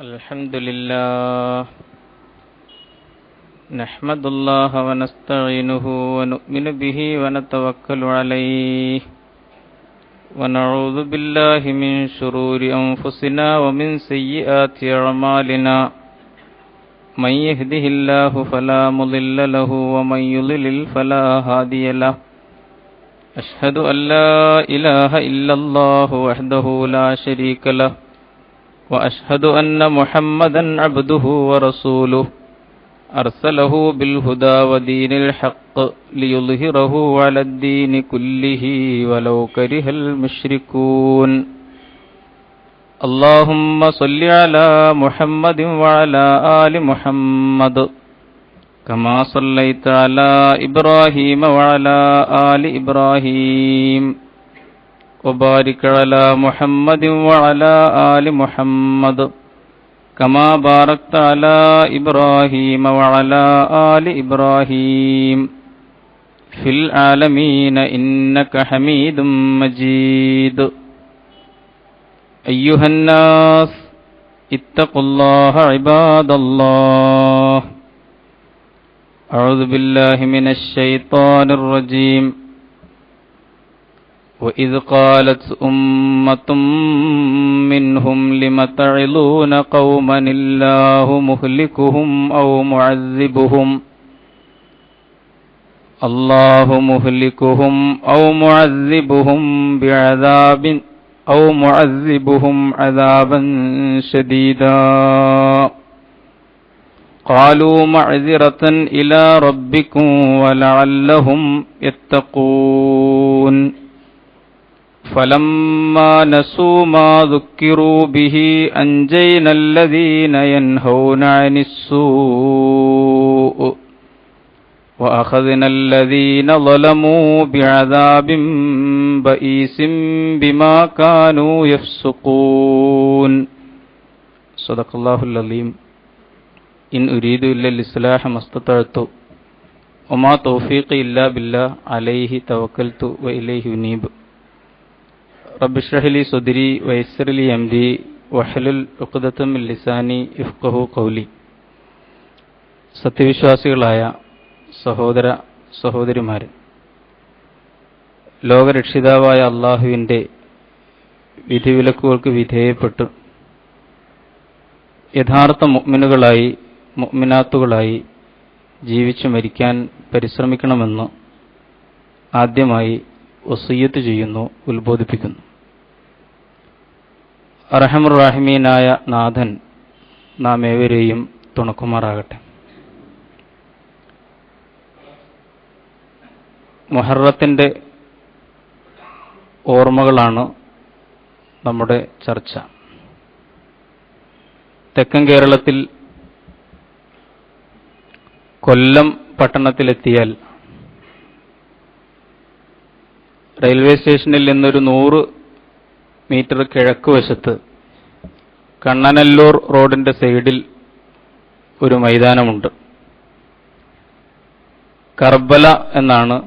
الحمد لله نحمد الله ونستعينه ونؤمن به ونتوكل عليه ونعوذ بالله من شرور أنفسنا ومن سيئات أعمالنا من يهده الله فلا مضل له ومن يضلل فلا هادي له أشهد أن لا إله إلا الله وحده لا شريك له وأشهد أن محمدا عبده ورسوله أرسله بالهدى ودين الحق ليظهره على الدين كله ولو كره المشركون اللهم صل على محمد وعلى آل محمد كما صليت على إبراهيم وعلى آل إبراهيم وبارك على محمد وعلى آل محمد كما باركت على إبراهيم وعلى آل إبراهيم في العالمين إنك حميد مجيد أيها الناس اتقوا الله عباد الله أعوذ بالله من الشيطان الرجيم وإذ قالت أمة منهم لم تعظون قوما الله مهلكهم أو معذبهم عذابا شديدا قالوا معذرة إلى ربكم ولعلهم يتقون فلما نسوا ما ذكروا به أنجينا الذين ينهون عن السوء وأخذنا الذين ظلموا بعذاب بئيس بما كانوا يفسقون صدق الله العظيم إن أريد إلا الإصلاح ما استطعت وما توفيقي إلا بالله عليه توكلت وإليه أنيب رب اشرح لي صدري ويسر لي أمري واحلل عقدة من لساني يفقهوا قولي. സത്യവിശ്വാസികളായ സഹോദര സഹോദരിമാരെ, ലോകരക്ഷിതാവായ അള്ളാഹുവിൻ്റെ വിധിവിലക്കുകൾക്ക് വിധേയപ്പെട്ട് യഥാർത്ഥ മുഅ്മിനുകളായി മുഅ്മിനാത്തുകളായി ജീവിച്ചു മരിക്കാൻ പരിശ്രമിക്കണമെന്ന് ആദ്യമായി വസിയ്യത്ത് ചെയ്യുന്നു, ഉത്ബോധിപ്പിക്കുന്നു. അർഹമുർ റഹീമീനായ നാഥൻ നാം ഏവരെയും തുണക്കുമാറാകട്ടെ. മുഹറത്തിൻ്റെ ഓർമ്മകളാണ് നമ്മുടെ ചർച്ച. തെക്കൻ കേരളത്തിൽ കൊല്ലം പട്ടണത്തിലെത്തിയാൽ റെയിൽവേ സ്റ്റേഷനിൽ നിന്നൊരു 100 മീറ്റർ കിഴക്ക് വശത്ത് കണ്ണനല്ലൂർ റോഡിൻ്റെ സൈഡിൽ ഒരു മൈതാനമുണ്ട്. കർബല എന്നാണ്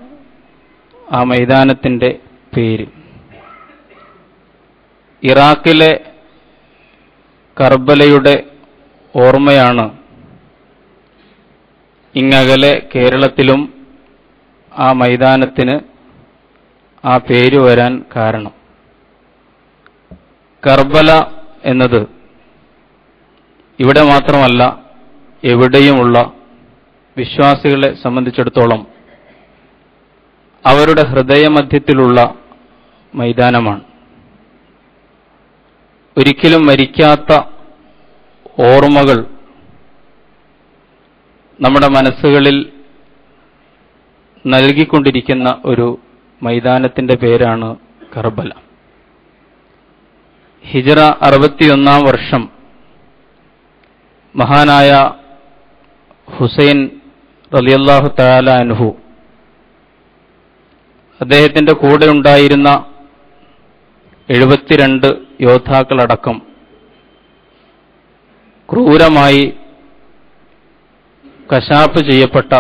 ആ മൈതാനത്തിൻ്റെ പേര്. ഇറാഖിലെ കർബലയുടെ ഓർമ്മയാണ് ഇങ്ങകലെ കേരളത്തിലും ആ മൈതാനത്തിന് ആ പേര് വരാൻ കാരണം. കർബല എന്നത് ഇവിടെ മാത്രമല്ല എവിടെയുമുള്ള വിശ്വാസികളെ സംബന്ധിച്ചിടത്തോളം അവരുടെ ഹൃദയമധ്യത്തിലുള്ള മൈതാനമാണ്. ഒരിക്കലും മരിക്കാത്ത ഓർമ്മകൾ നമ്മുടെ മനസ്സുകളിൽ നൽകിക്കൊണ്ടിരിക്കുന്ന ഒരു മൈതാനത്തിൻ്റെ പേരാണ് കർബല. ഹിജ്റ 61 വർഷം മഹാനായ ഹുസൈൻ റളിയല്ലാഹു തആല അൻഹു അദ്ദേഹത്തിൻ്റെ കൂടെ ഉണ്ടായിരുന്ന 72 യോദ്ധാക്കളടക്കം ക്രൂരമായി കശാപ്പ് ചെയ്യപ്പെട്ട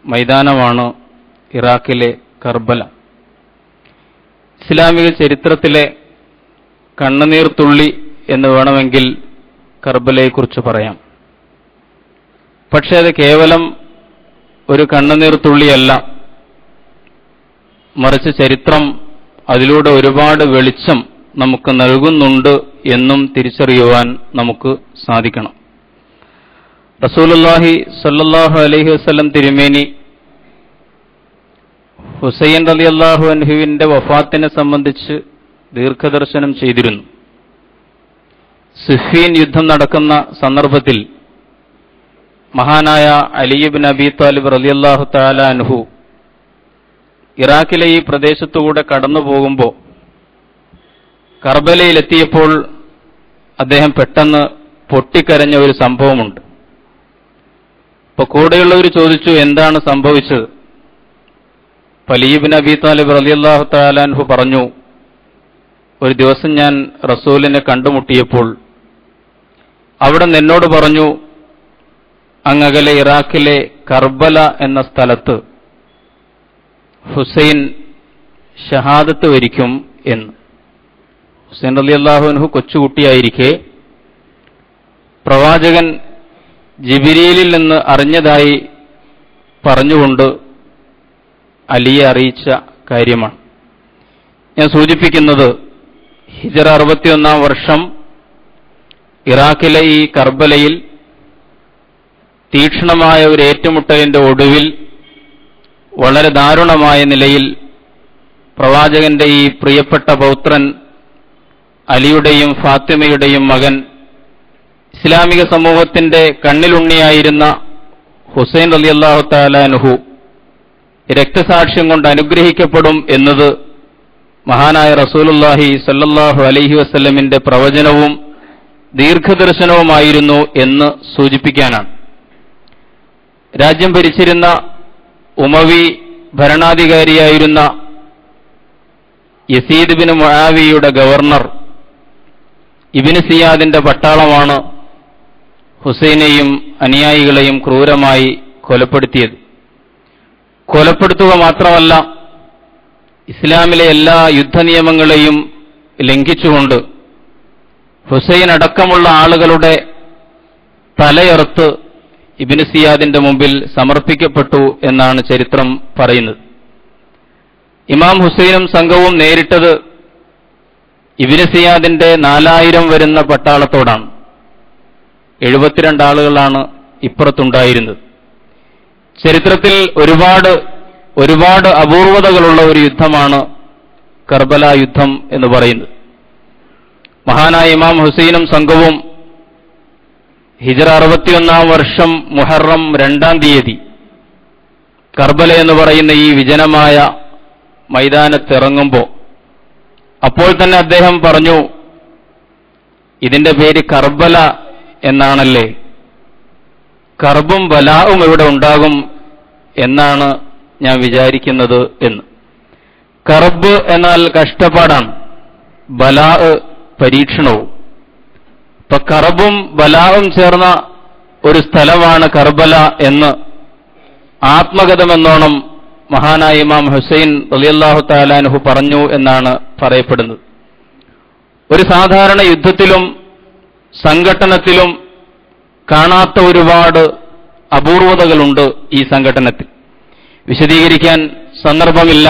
മൈതാനമാണ് ഇറാഖിലെ കർബല. ഇസ്ലാമിക ചരിത്രത്തിലെ കണ്ണുനീർ തുള്ളി എന്ന് വേണമെങ്കിൽ കർബലയെക്കുറിച്ച് പറയാം. പക്ഷേ അത് കേവലം ഒരു കണ്ണുനീർ തുള്ളിയല്ല, മറിച്ച് ചരിത്രം അതിലൂടെ ഒരുപാട് വെളിച്ചം നമുക്ക് നൽകുന്നുണ്ട് എന്നും തിരിച്ചറിയുവാൻ നമുക്ക് സാധിക്കണം. റസൂലുള്ളാഹി സ്വല്ലല്ലാഹു അലൈഹി വസല്ലം തിരുമേനി ഹുസൈൻ റളിയല്ലാഹു അൻഹുവിന്റെ വഫാത്തിനെ സംബന്ധിച്ച് ദീർഘദർശനം ചെയ്തിരുന്നു. സിഫീൻ യുദ്ധം നടക്കുന്ന സന്ദർഭത്തിൽ മഹാനായ അലി ഇബ്നു അബീ ത്വാലിബ് റളിയല്ലാഹു തആല അൻഹു ഇറാഖിലെ ഈ പ്രദേശത്തുകൂടെ കടന്നു പോകുമ്പോൾ കർബലയിലെത്തിയപ്പോൾ അദ്ദേഹം പെട്ടെന്ന് പൊട്ടിക്കരഞ്ഞ ഒരു സംഭവമുണ്ട്. അപ്പോൾ കൂടെയുള്ളവർ ചോദിച്ചു, എന്താണ് സംഭവിച്ചത്? അലി ഇബ്നു അബീ ത്വാലിബ് റളിയല്ലാഹു തആല അൻഹു പറഞ്ഞു, ഒരു ദിവസം ഞാൻ റസൂലിനെ കണ്ടുമുട്ടിയപ്പോൾ അവിടെ എന്നോട് പറഞ്ഞു, അങ്ങകലെ ഇറാഖിലെ കർബല എന്ന സ്ഥലത്ത് ഹുസൈൻ ഷഹാദത്ത് വരിക്കും എന്ന്. ഹുസൈൻ റളിയല്ലാഹു അൻഹു കൊച്ചുകുട്ടിയായിരിക്കെ പ്രവാചകൻ ജിബ്രീലിൽ നിന്ന് അറിഞ്ഞതായി പറഞ്ഞുകൊണ്ട് അലിയെ അറിയിച്ച കാര്യമാണ്. ഞാൻ സൂചിപ്പിക്കുന്നത്, ഹിജറ 61 വർഷം ഇറാഖിലെ ഈ കർബലയിൽ തീക്ഷ്ണമായ ഒരു ഏറ്റുമുട്ടലിന്റെ ഒടുവിൽ വളരെ ദാരുണമായ നിലയിൽ പ്രവാചകന്റെ ഈ പ്രിയപ്പെട്ട പൗത്രൻ അലിയുടെയും ഫാത്തിമയുടെയും മകൻ, ഇസ്ലാമിക സമൂഹത്തിന്റെ കണ്ണിലുണ്ണിയായിരുന്ന ഹുസൈൻ റളിയല്ലാഹു തആല അൻഹു രക്തസാക്ഷ്യം കൊണ്ട് അനുഗ്രഹിക്കപ്പെടും എന്നത് മഹാനായ റസൂലുള്ളാഹി സ്വല്ലല്ലാഹു അലൈഹി വസല്ലമിന്റെ പ്രവചനവും ദീർഘദർശനവുമായിരുന്നു എന്ന് സൂചിപ്പിക്കാനാണ്. രാജ്യം ഭരിച്ചിരുന്ന ഉമവി ഭരണാധികാരിയായിരുന്ന യസീദ് ബിൻ മുആവിയയുടെ ഗവർണർ ഇബ്നു സിയാദിന്റെ പട്ടാളമാണ് ഹുസൈനെയും അനുയായികളെയും ക്രൂരമായി കൊലപ്പെടുത്തിയത്. കൊലപ്പെടുത്തുക മാത്രമല്ല, ഇസ്ലാമിലെ എല്ലാ യുദ്ധനിയമങ്ങളെയും ലംഘിച്ചുകൊണ്ട് ഹുസൈൻ അടക്കമുള്ള ആളുകളുടെ തലയറുത്ത് ഇബ്നു സിയാദിന്റെ മുമ്പിൽ സമർപ്പിക്കപ്പെട്ടു എന്നാണ് ചരിത്രം പറയുന്നത്. ഇമാം ഹുസൈനും സംഘവും നേരിട്ടത് ഇബ്നു സിയാദിന്റെ 4000 വരുന്ന പട്ടാളത്തോടാണ്. 72 ആളുകളാണ് ഇപ്പുറത്തുണ്ടായിരുന്നത്. ചരിത്രത്തിൽ ഒരുപാട് അപൂർവതകളുള്ള ഒരു യുദ്ധമാണ് കർബല യുദ്ധം എന്ന് പറയുന്നത്. മഹാനായ ഇമാം ഹുസൈനും സംഘവും ഹിജറ 61 വർഷം മുഹറം 2-ാം തീയതി കർബല എന്ന് പറയുന്ന ഈ വിജനമായ മൈതാനത്തിറങ്ങുമ്പോൾ അപ്പോൾ തന്നെ അദ്ദേഹം പറഞ്ഞു, ഇതിന്റെ പേര് കർബല എന്നാണല്ലേ, കർബും ബലാവും ഇവിടെ ഉണ്ടാകും എന്നാണ് ഞാൻ വിചാരിക്കുന്നത് എന്ന്. കർബ് എന്നാൽ കഷ്ടപ്പാടാണ്, ബലാ പരീക്ഷണവും. ഇപ്പൊ കർബും ബലാവും ചേർന്ന ഒരു സ്ഥലമാണ് കർബല എന്ന് ആത്മകഥമെന്നോണം മഹാനായ ഇമാം ഹുസൈൻ റളിയല്ലാഹു തആല അൻഹു പറഞ്ഞു എന്നാണ് പറയപ്പെടുന്നത്. ഒരു സാധാരണ യുദ്ധത്തിലും സംഘട്ടനത്തിലും കാണാത്ത ഒരുപാട് അപൂർവതകളുണ്ട് ഈ സംഘട്ടനത്തിൽ. വിശദീകരിക്കാൻ സന്ദർഭമില്ല,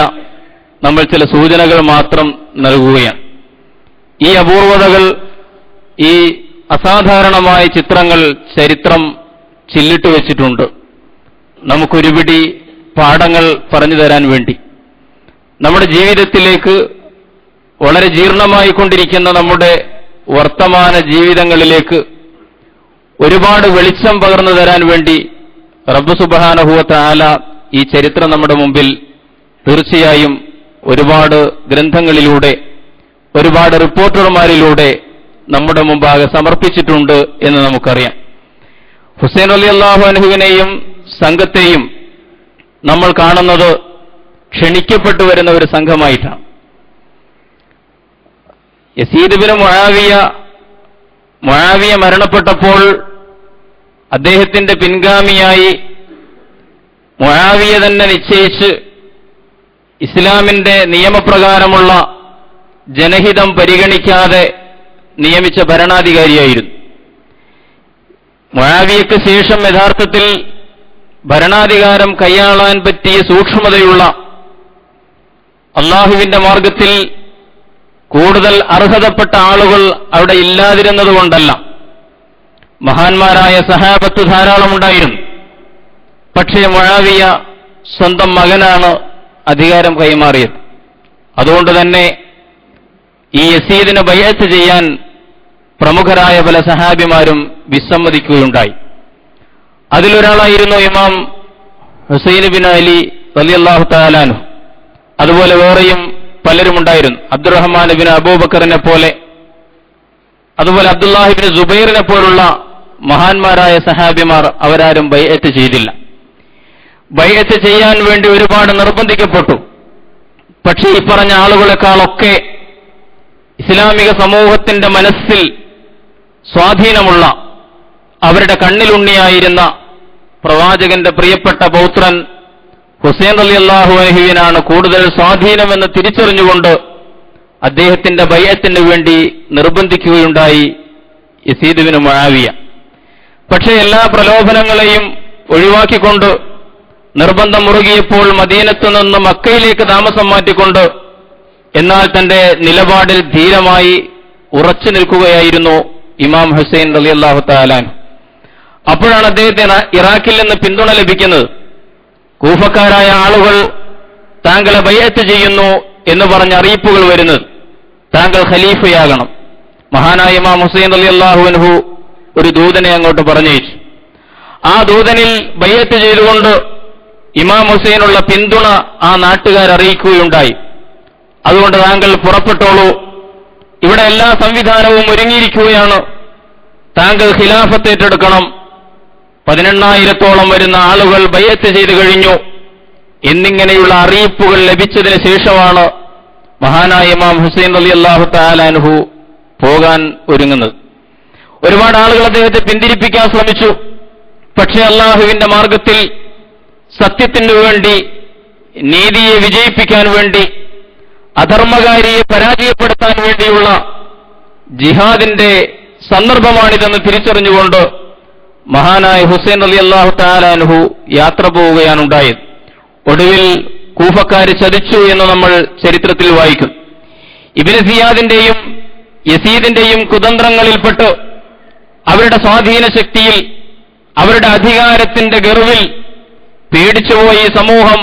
നമ്മൾ ചില സൂചനകൾ മാത്രം നൽകുകയാണ്. ഈ അപൂർവതകൾ, ഈ അസാധാരണമായ ചിത്രങ്ങൾ ചരിത്രം ചില്ലിട്ട് വെച്ചിട്ടുണ്ട്. നമുക്കൊരുപിടി പാഠങ്ങൾ പറഞ്ഞു തരാൻ വേണ്ടി. നമ്മുടെ ജീവിതത്തിലേക്ക്, വളരെ ജീർണമായി കൊണ്ടിരിക്കുന്ന നമ്മുടെ വർത്തമാന ജീവിതങ്ങളിലേക്ക് ഒരുപാട് വെളിച്ചം പകർന്നു തരാൻ വേണ്ടി റബ്ബ് സുബ്ഹാനഹു വ തആല ഈ ചരിത്രം നമ്മുടെ മുമ്പിൽ തീർച്ചയായും ഒരുപാട് ഗ്രന്ഥങ്ങളിലൂടെ, ഒരുപാട് റിപ്പോർട്ടർമാരിലൂടെ നമ്മുടെ മുമ്പാകെ സമർപ്പിച്ചിട്ടുണ്ട് എന്ന് നമുക്കറിയാം. ഹുസൈൻ റളിയല്ലാഹു അൻഹുവിനെയും സംഘത്തെയും നമ്മൾ കാണുന്നത് ക്ഷണിക്കപ്പെട്ടു വരുന്ന ഒരു സംഘമായിട്ടാണ്. യസീദ് ബിൻ മുആവിയ മരണപ്പെട്ടപ്പോൾ അദ്ദേഹത്തിന്റെ പിൻഗാമിയായി മുആവിയ തന്നെ നിശ്ചയിച്ച് ഇസ്ലാമിന്റെ നിയമപ്രകാരമുള്ള ജനഹിതം പരിഗണിക്കാതെ നിയമിച്ച ഭരണാധികാരിയായിരുന്നു. മുആവിയയ്ക്ക് ശേഷം യഥാർത്ഥത്തിൽ ഭരണാധികാരം കൈയാളാൻ പറ്റിയ സൂക്ഷ്മതയുള്ള, അള്ളാഹുവിന്റെ മാർഗത്തിൽ കൂടുതൽ അർഹതപ്പെട്ട ആളുകൾ അവിടെ ഇല്ലാതിരുന്നതുകൊണ്ടല്ല. മഹാന്മാരായ സഹാബത്ത് ധാരാളമുണ്ടായിരുന്നു. പക്ഷേ മുആവിയ സ്വന്തം മകനാണ് അധികാരം കൈമാറിയത്. അതുകൊണ്ട് തന്നെ ഈ യസീദിനെ ബൈഅത്ത് ചെയ്യാൻ പ്രമുഖരായ പല സഹാബിമാരും വിസമ്മതിക്കുകയുണ്ടായി. അതിലൊരാളായിരുന്നു ഇമാം ഹുസൈൻ ബിൻ അലി റളിയല്ലാഹു തആല അൻഹു. അതുപോലെ വേറെയും പലരുമുണ്ടായിരുന്നു. അബ്ദുറഹ്മാൻ ബിൻ അബൂബക്കറിനെ പോലെ, അതുപോലെ അബ്ദുല്ലാഹി ബിൻ സുബൈറിനെ പോലുള്ള മഹാന്മാരായ സഹാബിമാർ അവരാരും ബൈഅത്ത് ചെയ്തില്ല. ബൈഅത്ത് ചെയ്യാൻ വേണ്ടി ഒരുപാട് നിർബന്ധിക്കപ്പെട്ടു. പക്ഷേ ഈ പറഞ്ഞ ആളുകളെക്കാളൊക്കെ ഇസ്ലാമിക സമൂഹത്തിന്റെ മനസ്സിൽ സ്വാധീനമുള്ള, അവരുടെ കണ്ണിലുണ്ണിയായിരുന്ന പ്രവാചകന്റെ പ്രിയപ്പെട്ട പൗത്രൻ ഹുസൈൻ റളിയല്ലാഹു അൻഹുവിനാണ് കൂടുതൽ സ്വാധീനമെന്ന് തിരിച്ചറിഞ്ഞുകൊണ്ട് അദ്ദേഹത്തിന്റെ ബൈഅത്തിന് വേണ്ടി നിർബന്ധിക്കുകയുണ്ടായി യസീദ് ബിൻ മുആവിയ. പക്ഷേ എല്ലാ പ്രലോഭനങ്ങളെയും ഒഴിവാക്കിക്കൊണ്ട് നിർബന്ധം മുറുകിയപ്പോൾ മദീനത്തു നിന്ന് മക്കയിലേക്ക് താമസം മാറ്റിക്കൊണ്ട് എന്നാൽ തന്റെ നിലപാടിൽ ധീരമായി ഉറച്ചു നിൽക്കുകയായിരുന്നു ഇമാം ഹുസൈൻ റളിയല്ലാഹു തആല അൻഹു. അപ്പോഴാണ് അദ്ദേഹത്തിന് ഇറാഖിൽ നിന്ന് പിന്തുണ ലഭിക്കുന്നത്. കൂഫക്കാരായ ആളുകൾ താങ്കളെ ബൈഅത്ത് ചെയ്യുന്നു എന്ന് പറഞ്ഞ് അറിയിപ്പുകൾ വരുന്നത്, താങ്കൾ ഖലീഫയാകണം. മഹാനായ ഇമാം ഹുസൈൻ റളിയല്ലാഹു അൻഹു ഒരു ദൂതനെ അങ്ങോട്ട് പറഞ്ഞയച്ചു. ആ ദൂതനിൽ ബൈഅത്ത് ചെയ്തുകൊണ്ട് ഇമാം ഹുസൈനുള്ള പിന്തുണ ആ നാട്ടുകാരറിയിക്കുകയുണ്ടായി. അതുകൊണ്ട് താങ്കൾ പുറപ്പെട്ടോളൂ, ഇവിടെ എല്ലാ സംവിധാനവും ഒരുങ്ങിയിരിക്കുകയാണ്, താങ്കൾ ഖിലാഫത്ത് ഏറ്റെടുക്കണം. 18,000-ഓളം വരുന്ന ആളുകൾ ബൈഅത്ത് ചെയ്തു കഴിഞ്ഞു എന്നിങ്ങനെയുള്ള അറിയിപ്പുകൾ ലഭിച്ചതിന് ശേഷമാണ് മഹാനായ ഇമാം ഹുസൈൻ റളിയല്ലാഹു തആല അൻഹു പോകാൻ ഒരുങ്ങുന്നത്. ഒരുപാട് ആളുകൾ അദ്ദേഹത്തെ പിന്തിരിപ്പിക്കാൻ ശ്രമിച്ചു. പക്ഷേ അള്ളാഹുവിന്റെ മാർഗത്തിൽ സത്യത്തിനു വേണ്ടി, നീതിയെ വിജയിപ്പിക്കാൻ വേണ്ടി, അധർമ്മകാരിയെ പരാജയപ്പെടുത്താൻ വേണ്ടിയുള്ള ജിഹാദിന്റെ സന്ദർഭമാണിതെന്ന് തിരിച്ചറിഞ്ഞുകൊണ്ട് മഹാനായ ഹുസൈൻ റളിയല്ലാഹു തആല അൻഹു യാത്ര പോവുകയാണ് ഉണ്ടായത്. ഒടുവിൽ കൂഫക്കാര് ചതിച്ചു എന്ന് നമ്മൾ ചരിത്രത്തിൽ വായിക്കും. ഇബ്നു സിയാദിന്റെയും യസീദിന്റെയും കുതന്ത്രങ്ങളിൽപ്പെട്ട് അവരുടെ സ്വാധീന ശക്തിയിൽ, അവരുടെ അധികാരത്തിന്റെ ഗർവിൽ പേടിച്ചുപോയി സമൂഹം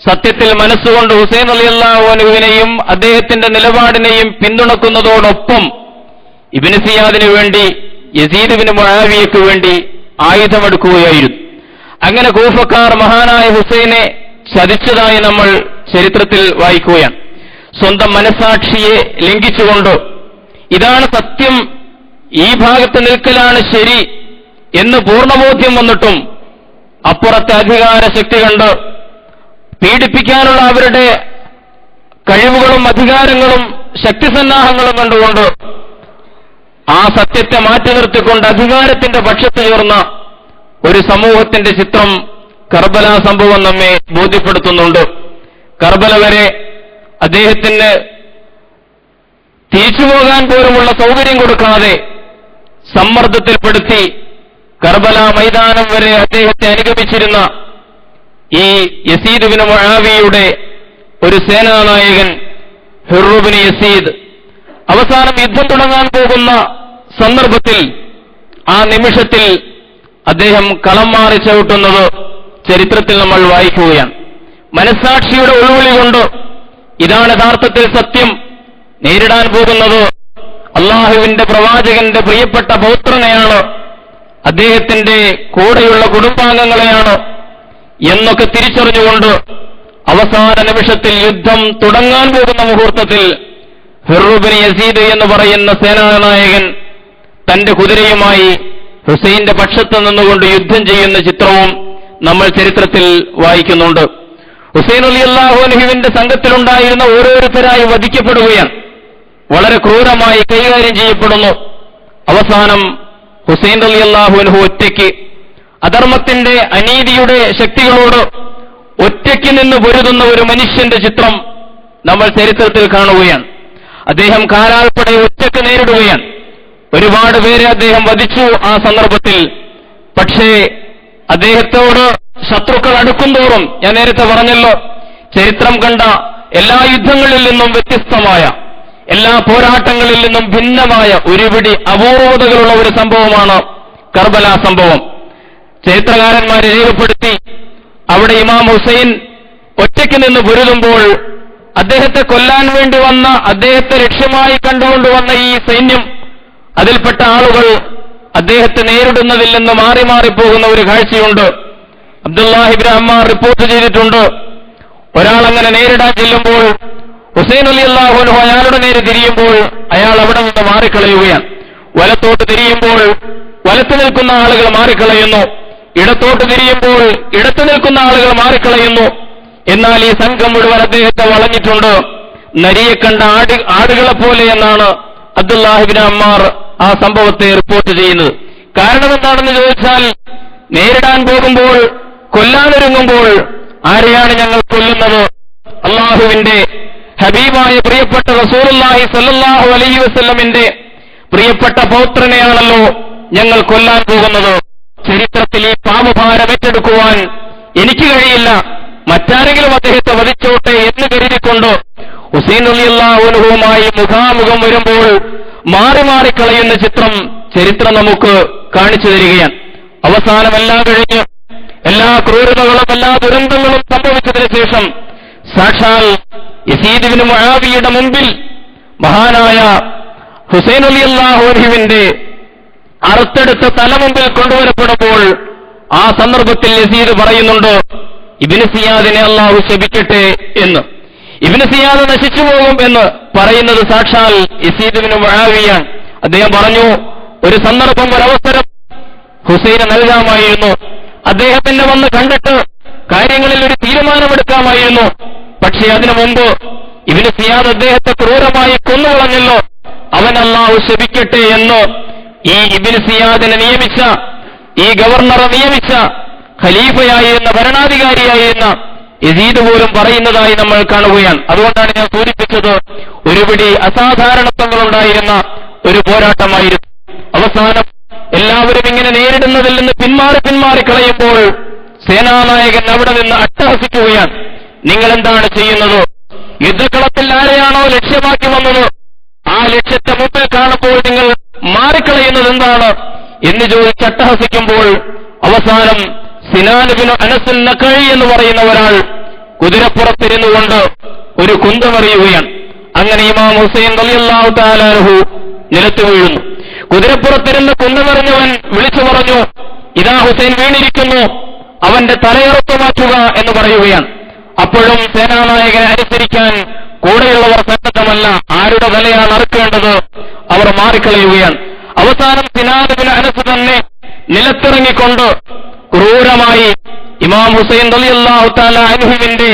സത്യത്തിൽ മനസ്സുകൊണ്ട് ഹുസൈൻ റളിയല്ലാഹു അൻഹുവിനെയും അദ്ദേഹത്തിന്റെ നിലപാടിനെയും പിന്തുണക്കുന്നതോടൊപ്പം ഇബ്നു സിയാദിന് വേണ്ടി, യസീദ് ബിൻ മുആവിയയ്ക്ക് വേണ്ടി ആയുധമെടുക്കുകയായിരുന്നു. അങ്ങനെ കൂഫക്കാർ മഹാനായ ഹുസൈനെ ചതിച്ചതായി നമ്മൾ ചരിത്രത്തിൽ വായിക്കുകയാണ്. സ്വന്തം മനസാക്ഷിയെ ലംഘിച്ചുകൊണ്ട് ഇതാണ് സത്യം, ഈ ഭാഗത്ത് നിൽക്കലാണ് ശരി എന്ന് പൂർണ്ണബോധ്യം വന്നിട്ടും അപ്പുറത്തെ അധികാര ശക്തി കണ്ട് പീഡിപ്പിക്കാനുള്ള അവരുടെ കഴിവുകളും അധികാരങ്ങളും ശക്തിസന്നാഹങ്ങളും കണ്ടുകൊണ്ട് ആ സത്യത്തെ മാറ്റി നിർത്തിക്കൊണ്ട് അധികാരത്തിന്റെ പക്ഷത്ത് ചേർന്ന ഒരു സമൂഹത്തിന്റെ ചിത്രം കർബല സംഭവം നമ്മെ ബോധ്യപ്പെടുത്തുന്നുണ്ട്. കർബല വരെ അദ്ദേഹത്തിന് തിരിച്ചുപോകാൻ പോലുമുള്ള സൗകര്യം കൊടുക്കാതെ സമ്മർദ്ദത്തിൽപ്പെടുത്തി കർബല മൈതാനം വരെ അദ്ദേഹത്തെ അനുഗമിച്ചിരുന്ന ഈ യസീദ് ബിൻ മുആവിയയുടെ ഒരു സേനാനായകൻ ഹിർറു ബിൻ യസീദ് അവസാനം യുദ്ധം തുടങ്ങാൻ പോകുന്ന സന്ദർഭത്തിൽ, ആ നിമിഷത്തിൽ അദ്ദേഹം കളം മാറി ചവിട്ടുന്നത് ചരിത്രത്തിൽ നമ്മൾ വായിക്കുകയാണ്. മനസ്സാക്ഷിയുടെ ഉൾവിളി കൊണ്ട് ഇതാണ് യഥാർത്ഥത്തിൽ സത്യം, നേരിടാൻ പോകുന്നത് അള്ളാഹുവിന്റെ പ്രവാചകന്റെ പ്രിയപ്പെട്ട പൗത്രനെയാണ്, അദ്ദേഹത്തിന്റെ കൂടെയുള്ള കുടുംബാംഗങ്ങളെയാണ് എന്നൊക്കെ തിരിച്ചറിഞ്ഞുകൊണ്ട് അവസാന നിമിഷത്തിൽ യുദ്ധം തുടങ്ങാൻ പോകുന്ന മുഹൂർത്തത്തിൽ ഹിർറു ബിൻ യസീദ് എന്ന് പറയുന്ന സേനാനായകൻ തന്റെ കുതിരയുമായി ഹുസൈന്റെ പക്ഷത്ത് നിന്നുകൊണ്ട് യുദ്ധം ചെയ്യുന്ന ചിത്രവും നമ്മൾ ചരിത്രത്തിൽ വായിക്കുന്നുണ്ട്. ഹുസൈൻ റളിയല്ലാഹു അൻഹുവിന്റെ സംഘത്തിലുണ്ടായിരുന്ന ഓരോരുത്തരായി വധിക്കപ്പെടുകയാണ്, വളരെ ക്രൂരമായി കൈകാര്യം ചെയ്യപ്പെടുന്നു. അവസാനം ഹുസൈൻ റളിയല്ലാഹു അൻഹു ഒറ്റയ്ക്ക് അധർമ്മത്തിന്റെ, അനീതിയുടെ ശക്തികളോട് ഒറ്റയ്ക്ക് നിന്ന് പൊരുതുന്ന ഒരു മനുഷ്യന്റെ ചിത്രം നമ്മൾ ചരിത്രത്തിൽ കാണുകയാണ്. അദ്ദേഹം കാലാൾപ്പടെ ഒറ്റയ്ക്ക് നേരിടുകയാണ്. ഒരുപാട് പേരെ അദ്ദേഹം വധിച്ചു. ആ സന്ദർഭത്തിൽ പക്ഷേ അദ്ദേഹത്തോട് ശത്രുക്കൾ അടുക്കുന്തോറും, ഞാൻ നേരത്തെ പറഞ്ഞല്ലോ, ചരിത്രം കണ്ട എല്ലാ യുദ്ധങ്ങളിൽ നിന്നും വ്യത്യസ്തമായ, എല്ലാ പോരാട്ടങ്ങളിൽ നിന്നും ഭിന്നമായ ഒരുപിടി അപൂർവതകളുള്ള ഒരു സംഭവമാണ് കർബല സംഭവം. ചരിത്രകാരന്മാരെ രേഖപ്പെടുത്തി, അവിടെ ഇമാം ഹുസൈൻ ഒറ്റയ്ക്ക് നിന്ന് പൊരുതുമ്പോൾ അദ്ദേഹത്തെ കൊല്ലാൻ വേണ്ടി വന്ന, അദ്ദേഹത്തെ ലക്ഷ്യമായി കണ്ടുകൊണ്ടുവന്ന ഈ സൈന്യം, അതിൽപ്പെട്ട ആളുകൾ അദ്ദേഹത്തെ നേരിടുന്നതിൽ നിന്ന് മാറി മാറിപ്പോകുന്ന ഒരു കാഴ്ചയുണ്ട്. അബ്ദുല്ലാഹി ഇബ്നു അമ്മാർ റിപ്പോർട്ട് ചെയ്തിട്ടുണ്ട്, ഒരാളങ്ങനെ നേരിടാൻ ചെല്ലുമ്പോൾ ഹുസൈൻ റളിയല്ലാഹു അൻഹു അയാളുടെ നേരെ തിരിയുമ്പോൾ അയാൾ അവിടെ നിന്ന് മാറിക്കളയുകയാണ്. വലത്തോട്ട് തിരിയുമ്പോൾ വലത്തു നിൽക്കുന്ന ആളുകൾ മാറിക്കളയുന്നു, ഇടത്തോട്ട് തിരിയുമ്പോൾ ഇടത്തു നിൽക്കുന്ന ആളുകൾ മാറിക്കളയുന്നു. എന്നാൽ ഈ സംഘം മുഴുവൻ അദ്ദേഹത്തെ വളഞ്ഞിട്ടുണ്ട്, നരിയെ കണ്ട ആടുകളെ പോലെ എന്നാണ് അബ്ദുല്ലാഹി ഇബ്നു അമ്മാർ ആ സംഭവത്തെ റിപ്പോർട്ട് ചെയ്യുന്നത്. കാരണം എന്താണെന്ന് ചോദിച്ചാൽ, നേരിടാൻ പോകുമ്പോൾ, കൊല്ലാനൊരുങ്ങുമ്പോൾ ആരെയാണ് ഞങ്ങൾ കൊല്ലുന്നത്? അള്ളാഹുവിന്റെ ഹബീബായ പ്രിയപ്പെട്ട റസൂലുള്ളാഹി സ്വല്ലല്ലാഹു അലൈഹി വസല്ലമിന്റെ പ്രിയപ്പെട്ട പൗത്രനെയാണല്ലോ ഞങ്ങൾ കൊല്ലാൻ പോകുന്നത്. ചരിത്രത്തിൽ ഈ പാപഭാരം ഏറ്റെടുക്കുവാൻ എനിക്ക് കഴിയില്ല, മറ്റാരെങ്കിലും അദ്ദേഹത്തെ വധിച്ചോട്ടെ എന്ന് കരുതിക്കൊണ്ട് ഹുസൈൻ റളിയല്ലാഹു അൻഹുവുമായി മുഖാമുഖം വരുമ്പോൾ മാറി മാറിക്കളയുന്ന ചിത്രം ചരിത്രം നമുക്ക് കാണിച്ചു തരികയാണ്. അവസാനം എല്ലാം കഴിഞ്ഞ് എല്ലാ ക്രൂരതകളും എല്ലാ ദുരന്തങ്ങളും സംഭവിച്ചതിന് ശേഷം സാക്ഷാൽ യസീദ് ഇബ്നു മുആവിയയുടെ മുമ്പിൽ മഹാനായ ഹുസൈൻ റളിയല്ലാഹു അൻഹുവിന്റെ അറുത്തെടുത്ത തല മുമ്പിൽ കൊണ്ടുവരപ്പെടുമ്പോൾ ആ സന്ദർഭത്തിൽ യസീദ് പറയുന്നുണ്ട്, ഇബ്നു സിയാദിനെ അള്ളാഹു ശപിക്കട്ടെ എന്ന്. ഇബ്നു സിയാദ് നശിച്ചു പോകും എന്ന് പറയുന്നത് സാക്ഷാൽ യസീദ് ഇബ്നു മുആവിയാണ്. അദ്ദേഹം പറഞ്ഞു, ഒരു സന്ദർഭം, ഒരവസരം ഹുസൈന് നൽകാമായിരുന്നു, അദ്ദേഹത്തിനെ വന്ന് കണ്ടിട്ട് കാര്യങ്ങളിൽ ഒരു തീരുമാനമെടുക്കാമായിരുന്നു. പക്ഷേ അതിനു മുമ്പ് ഇബ്നു സിയാദ് അദ്ദേഹത്തെ ക്രൂരമായി കൊന്നുകളഞ്ഞല്ലോ, അവൻ അല്ലാഹു ശപിക്കട്ടെ എന്ന് ഈ ഇബ്നു സിയാദിനെ നിയമിച്ച, ഈ ഗവർണറെ നിയമിച്ച, ഖലീഫയായിരുന്ന, ഭരണാധികാരിയായിരുന്ന യസീദ് പോലും പറയുന്നതായി നമ്മൾ കാണുകയാണ്. അതുകൊണ്ടാണ് ഞാൻ സൂചിപ്പിച്ചത്, ഒരുപിടി അസാധാരണത്വങ്ങളുണ്ടായിരുന്ന ഒരു പോരാട്ടമായിരുന്നു. അവസാനം എല്ലാവരും ഇങ്ങനെ നേരിടുന്നതിൽ നിന്ന് പിന്മാറി കളയുമ്പോൾ സേനാനായകൻ അവിടെ നിന്ന് അട്ടഹസിക്കുകയാണ്. നിങ്ങൾ എന്താണ് ചെയ്യുന്നത്? യുദ്ധക്കളത്തിൽ ആരെയാണോ ലക്ഷ്യമാക്കി വന്നത് ആ ലക്ഷ്യത്തെ മുമ്പിൽ കാണുമ്പോൾ നിങ്ങൾ മാറിക്കളയുന്നത് എന്താണ് എന്ന് ചോദിച്ച് അട്ടഹസിക്കുമ്പോൾ അവസാനം സിനാൻ ഇബ്നു അനസ് നഖഈ എന്ന് പറയുന്ന ഒരാൾ കുതിരപ്പുറത്തിരുന്നുകൊണ്ട് ഒരു കുന്തമെറിയുകയാണ്. അങ്ങനെ ഇമാം ഹുസൈൻ റളിയല്ലാഹു തആല അൻഹു നിലത്ത് വീഴുന്നു. കുതിരപ്പുറത്തിരുന്ന് കുന്തമെറിഞ്ഞവൻ വിളിച്ചു പറഞ്ഞു, ഇതാ ഹുസൈൻ വീണിരിക്കുന്നു, അവന്റെ തലയറുത്തു മാറ്റുക എന്ന് പറയുകയാണ്. അപ്പോഴും സേനാനായകനെ അനുസരിക്കാൻ കൂടെയുള്ളവർ സന്നദ്ധമല്ല, ആരുടെ തലയാണ് അറുക്കേണ്ടത് അവർ മാറിക്കളയുകയാണ്. അവസാനം സിനാൻ ഇബ്നു അനസ് തന്നെ നിലത്തിറങ്ങിക്കൊണ്ട് ക്രൂരമായി ഇമാം ഹുസൈൻ റളിയല്ലാഹു തആല അൻഹുവിന്റെ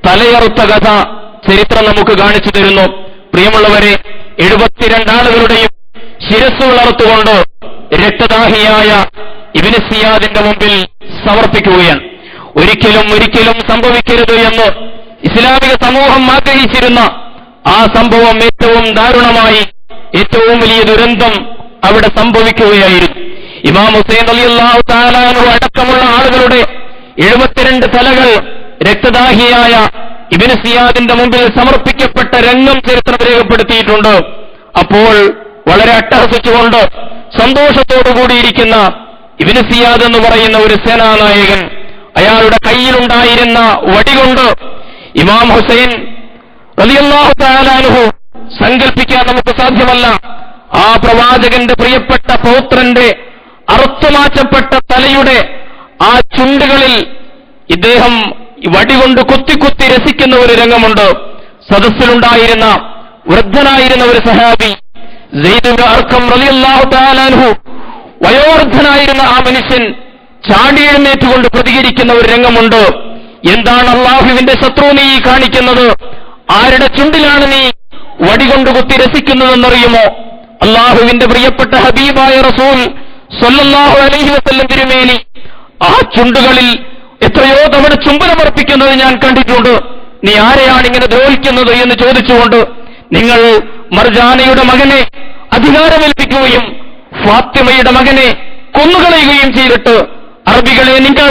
തലയറുത്ത കഥ ചരിത്രം നമുക്ക് കാണിച്ചു തരുന്നു. പ്രിയമുള്ളവരെ, 72 ആളുകളുടെയും ശിരസ് വളർത്തുകൊണ്ട് രക്തദാഹിയായ ഇബ്നു സിയാദിന്റെ മുമ്പിൽ സമർപ്പിക്കുകയാണ്. ഒരിക്കലും സംഭവിക്കരുത് എന്ന് ഇസ്ലാമിക സമൂഹം ആഗ്രഹിച്ചിരുന്ന ആ സംഭവം ഏറ്റവും ദാരുണമായി, ഏറ്റവും വലിയ ദുരന്തം അവിടെ സംഭവിക്കുകയായിരുന്നു. ഇമാം ഹുസൈൻ റളിയല്ലാഹു തആല അൻഹു അടക്കമുള്ള ആളുകളുടെ 72 തലകൾ രക്തദാഹിയായ ഇബ്നു സിയാദിന്റെ മുമ്പിൽ സമർപ്പിക്കപ്പെട്ട രംഗം ചരിത്രം രേഖപ്പെടുത്തിയിട്ടുണ്ട്. അപ്പോൾ വളരെ അട്ടഹസിച്ചുകൊണ്ട് സന്തോഷത്തോടുകൂടിയിരിക്കുന്ന ഇബ്നു സിയാദ് എന്ന് പറയുന്ന ഒരു സേനാനായകൻ അയാളുടെ കയ്യിലുണ്ടായിരുന്ന വടികൊണ്ട് ഇമാം ഹുസൈൻ റളിയല്ലാഹു തആല അൻഹു, സങ്കൽപ്പിക്കാൻ നമുക്ക് സാധ്യമല്ല, ആ പ്രവാചകന്റെ പ്രിയപ്പെട്ട പൗത്രന്റെ അറുത്തുമാറ്റപ്പെട്ട തലയുടെ ആ ചുണ്ടുകളിൽ ഇദ്ദേഹം വടികൊണ്ട് കുത്തി രസിക്കുന്ന ഒരു രംഗമുണ്ട്. സദസ്സിലുണ്ടായിരുന്ന വൃദ്ധനായിരുന്ന ഒരു സഹാബി സെയ്ദ് ഇബ്നു അർഖം റളിയല്ലാഹു തആല അൻഹു, വയോവൃദ്ധനായിരുന്ന ആ മനുഷ്യൻ ചാടി എഴുന്നേറ്റുകൊണ്ട് പ്രതികരിക്കുന്ന ഒരു രംഗമുണ്ട്. എന്താണ് അള്ളാഹുവിന്റെ ശത്രു നീ കാണിക്കുന്നത്? ആരുടെ ചുണ്ടിലാണ് നീ വടികൊണ്ട് കുത്തി രസിക്കുന്നതെന്നറിയുമോ? അള്ളാഹുവിന്റെ പ്രിയപ്പെട്ട ഹബീബായ റസൂൽ സ്വല്ലല്ലാഹു അലൈഹി വസല്ലം തിരുമേനി ആ ചുണ്ടുകളിൽ എത്രയോ തവണ ചുംബനമർപ്പിക്കുന്നത് ഞാൻ കണ്ടിട്ടുണ്ട്. നീ ആരെയാണ് ഇങ്ങനെ ദ്രോഹിക്കുന്നത് എന്ന് ചോദിച്ചുകൊണ്ട് നിങ്ങൾ മർജാനയുടെ മകനെ അധികാരമേൽപ്പിക്കുകയും ഫാത്തിമയുടെ മകനെ കൊന്നുകളയുകയും ചെയ്തിട്ട് അറബികളെ നിങ്ങൾ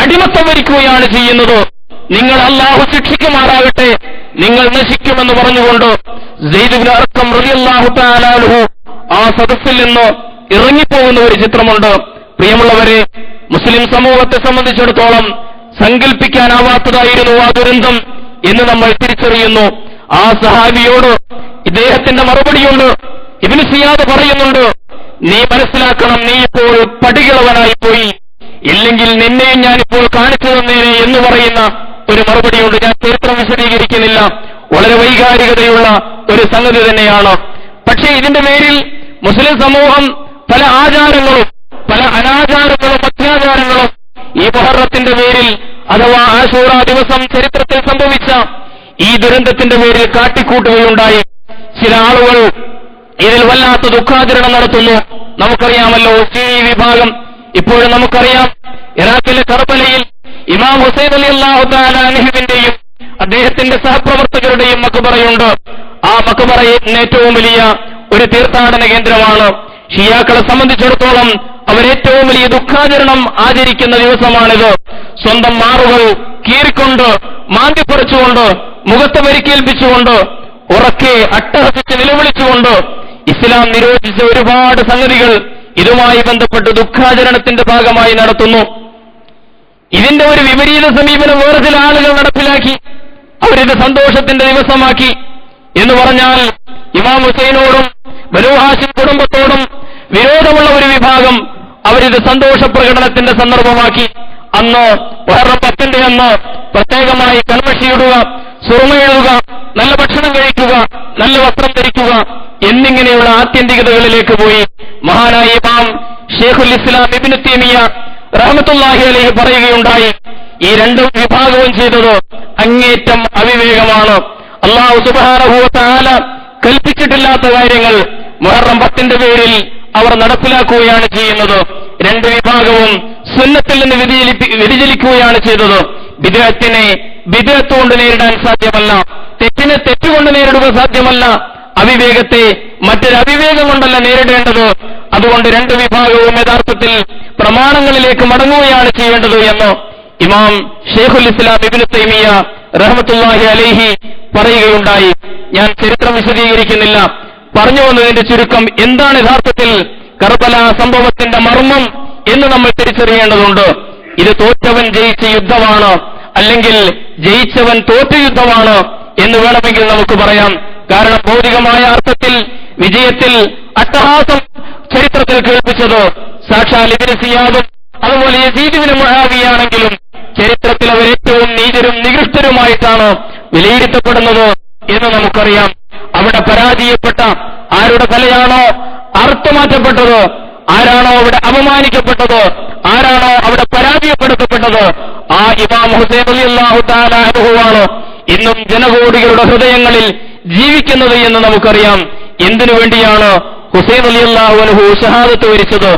അടിമത്തം വരിക്കുകയാണ് ചെയ്യുന്നത്, നിങ്ങൾ അല്ലാഹു ശിക്ഷിക്കുമാറാകട്ടെ, നിങ്ങൾ നശിക്കുമെന്ന് പറഞ്ഞുകൊണ്ട് സെയ്ദ് ഇബ്നു അർഖം റളിയല്ലാഹു തആല അൻഹു ആ സദസ്സിൽ നിന്ന് ഇറങ്ങിപ്പോകുന്ന ഒരു ചിത്രമുണ്ട്. പ്രിയമുള്ളവരെ, മുസ്ലിം സമൂഹത്തെ സംബന്ധിച്ചിടത്തോളം സങ്കല്പിക്കാനാവാത്തതായിരുന്നു ആ ദുരന്തം എന്ന് നമ്മൾ തിരിച്ചറിയുന്നു. ആ സഹാബിയോട് ഇദ്ദേഹത്തിന്റെ മറുപടിയുണ്ട്. ഇബ്നു സിയാദ് പറയുന്നുണ്ട്, നീ മനസ്സിലാക്കണം, നീ ഇപ്പോൾ പടികിളവനായിപ്പോയി, ഇല്ലെങ്കിൽ നിന്നെയും ഞാനിപ്പോൾ കാണിച്ചു തന്നേനെ എന്ന് പറയുന്ന ഒരു മറുപടിയുണ്ട്. ഞാൻ ചരിത്രം വിശദീകരിക്കുന്നില്ല, വളരെ വൈകാരികതയുള്ള ഒരു സംഗതി തന്നെയാണ്. പക്ഷേ ഇതിന്റെ പേരിൽ മുസ്ലിം സമൂഹം പല ആചാരങ്ങളും പല അനാചാരങ്ങളും അത്യാചാരങ്ങളും ഈ മുഹറത്തിന്റെ പേരിൽ അഥവാ ആശൂറ ദിവസം ചരിത്രത്തിൽ സംഭവിച്ച ഈ ദുരന്തത്തിന്റെ പേരിൽ കാട്ടിക്കൂട്ടുകയുണ്ടായി. ചില ആളുകൾ ഇതിൽ വല്ലാത്ത ദുഃഖാചരണം നടത്തുന്നു. നമുക്കറിയാമല്ലോ, ഷീഈ വിഭാഗം. ഇപ്പോഴും നമുക്കറിയാം, ഇറാഖിലെ കർബലയിൽ ഇമാം ഹുസൈൻ റളിയല്ലാഹു തആല അൻഹുവിന്റെയും അദ്ദേഹത്തിന്റെ സഹപ്രവർത്തകരുടെയും മഖ്ബറയുണ്ട്. ആ മഖ്ബറയിൽ ഏറ്റവും വലിയ ഒരു തീർത്ഥാടന കേന്ദ്രമാണ്. ഷിയാക്കളെ സംബന്ധിച്ചിടത്തോളം അവരേറ്റവും വലിയ ദുഃഖാചരണം ആചരിക്കുന്ന ദിവസമാണിത്. സ്വന്തം മാറുകൾ കീറിക്കൊണ്ട്, മാന്തിപ്പറിച്ചുകൊണ്ട്, മുഖത്ത് പരിക്കേൽപ്പിച്ചുകൊണ്ട്, ഉറക്കെ അട്ടഹസിച്ച് നിലവിളിച്ചുകൊണ്ട് ഇസ്ലാം നിരോധിച്ച ഒരുപാട് സംഗതികൾ ഇതുമായി ബന്ധപ്പെട്ട് ദുഃഖാചരണത്തിന്റെ ഭാഗമായി നടത്തുന്നു. ഇതിന്റെ ഒരു വിപരീത സമീപനം വേറെ ചില ആളുകൾ നടപ്പിലാക്കി. അവരിത് സന്തോഷത്തിന്റെ ദിവസമാക്കി. എന്ന് പറഞ്ഞാൽ ഇമാം ഹുസൈനോടും ബനൂ ഹാശിം കുടുംബത്തോടും വിരോധമുള്ള ഒരു വിഭാഗം അവരിത് സന്തോഷ പ്രകടനത്തിന്റെ സന്ദർഭമാക്കി. അന്ന് മുഹറം 10 അന്ന് പ്രത്യേകമായി കൺമഷിയിടുക, സുറുമയെഴുതുക, നല്ല ഭക്ഷണം കഴിക്കുക, നല്ല വസ്ത്രം ധരിക്കുക എന്നിങ്ങനെയുള്ള ആത്യന്തികതകളിലേക്ക് പോയി. മഹാനായ ഇമാം ഷെയ്ഖുൽ ഇസ്ലാം ഇബ്നു തൈമിയ്യ റഹ്മത്തുള്ളാഹി അലൈഹി പറയുകയുണ്ടായി, ഈ രണ്ടു വിഭാഗവും ചെയ്തത് അങ്ങേറ്റം അവിവേകമാണ്. അല്ലാഹു സുബ്ഹാനഹു വ തആല കൽപ്പിച്ചിട്ടില്ലാത്ത കാര്യങ്ങൾ മുഹറം 10 പേരിൽ അവർ നടപ്പിലാക്കുകയാണ് ചെയ്യുന്നത്. രണ്ട് വിഭാഗവും സുന്നത്തിൽ നിന്ന് വ്യതിചലിക്കുകയാണ് ചെയ്തത്. ബിദ്അത്തിനെ ബിദ്അത്ത് കൊണ്ട് നേരിടാൻ സാധ്യമല്ല, തെറ്റിനെ തെറ്റുകൊണ്ട് നേരിടുക സാധ്യമല്ല, അവിവേകത്തെ മറ്റൊരു അവിവേകം കൊണ്ടല്ല നേരിടേണ്ടത്. അതുകൊണ്ട് രണ്ട് വിഭാഗവും യഥാർത്ഥത്തിൽ പ്രമാണങ്ങളിലേക്ക് മടങ്ങുകയാണ് ചെയ്യേണ്ടത് എന്ന് ഇമാം ഷെയ്ഖുൽ ഇസ്ലാം ഇബ്നു തൈമിയ്യ റഹ്മത്തുള്ളാഹി അലൈഹി പറയുകയുണ്ടായി. ഞാൻ ചരിത്രം വിശദീകരിക്കുന്നില്ല. പറഞ്ഞു വന്നതിന്റെ ചുരുക്കം എന്താണ് യഥാർത്ഥത്തിൽ കർബല സംഭവത്തിന്റെ മർമ്മം എന്ന് നമ്മൾ തിരിച്ചറിയേണ്ടതുണ്ട്. ഇത് തോറ്റവൻ ജയിച്ച യുദ്ധമാണ്, അല്ലെങ്കിൽ ജയിച്ചവൻ തോറ്റ യുദ്ധമാണ് എന്ന് വേണമെങ്കിൽ നമുക്ക് പറയാം. കാരണം ഭൗതികമായ അർത്ഥത്തിൽ വിജയത്തിൽ അട്ടഹാസം ചരിത്രത്തിൽ കേൾപ്പിച്ചത് സാക്ഷാൽ ഇബ്നു സിയാദും അതുപോലെ യസീദ് ഇബ്നു മുആവിയയാണെങ്കിലും ചരിത്രത്തിൽ അവർ ഏറ്റവും നീചരും നികൃഷ്ടരുമായിട്ടാണ് വിലയിരുത്തപ്പെടുന്നത് എന്ന് നമുക്കറിയാം. അവിടെ പരാജയപ്പെട്ട ആരുടെ തലയാണോ അർത്ഥമാറ്റപ്പെട്ടത്, ആരാണോ അവിടെ അപമാനിക്കപ്പെട്ടത്, ആരാണോ അവിടെ പരാജയപ്പെടുത്തപ്പെട്ടത്, ആ ഇമാം ഹുസൈൻ റളിയല്ലാഹു തആല അൻഹുവാണ് ഇന്നും ജനകോടികളുടെ ഹൃദയങ്ങളിൽ ജീവിക്കുന്നത് എന്ന് നമുക്കറിയാം. എന്തിനു വേണ്ടിയാണ് ഹുസൈൻ റളിയല്ലാഹു അൻഹു ഷഹാദത്ത് വരിച്ചത്?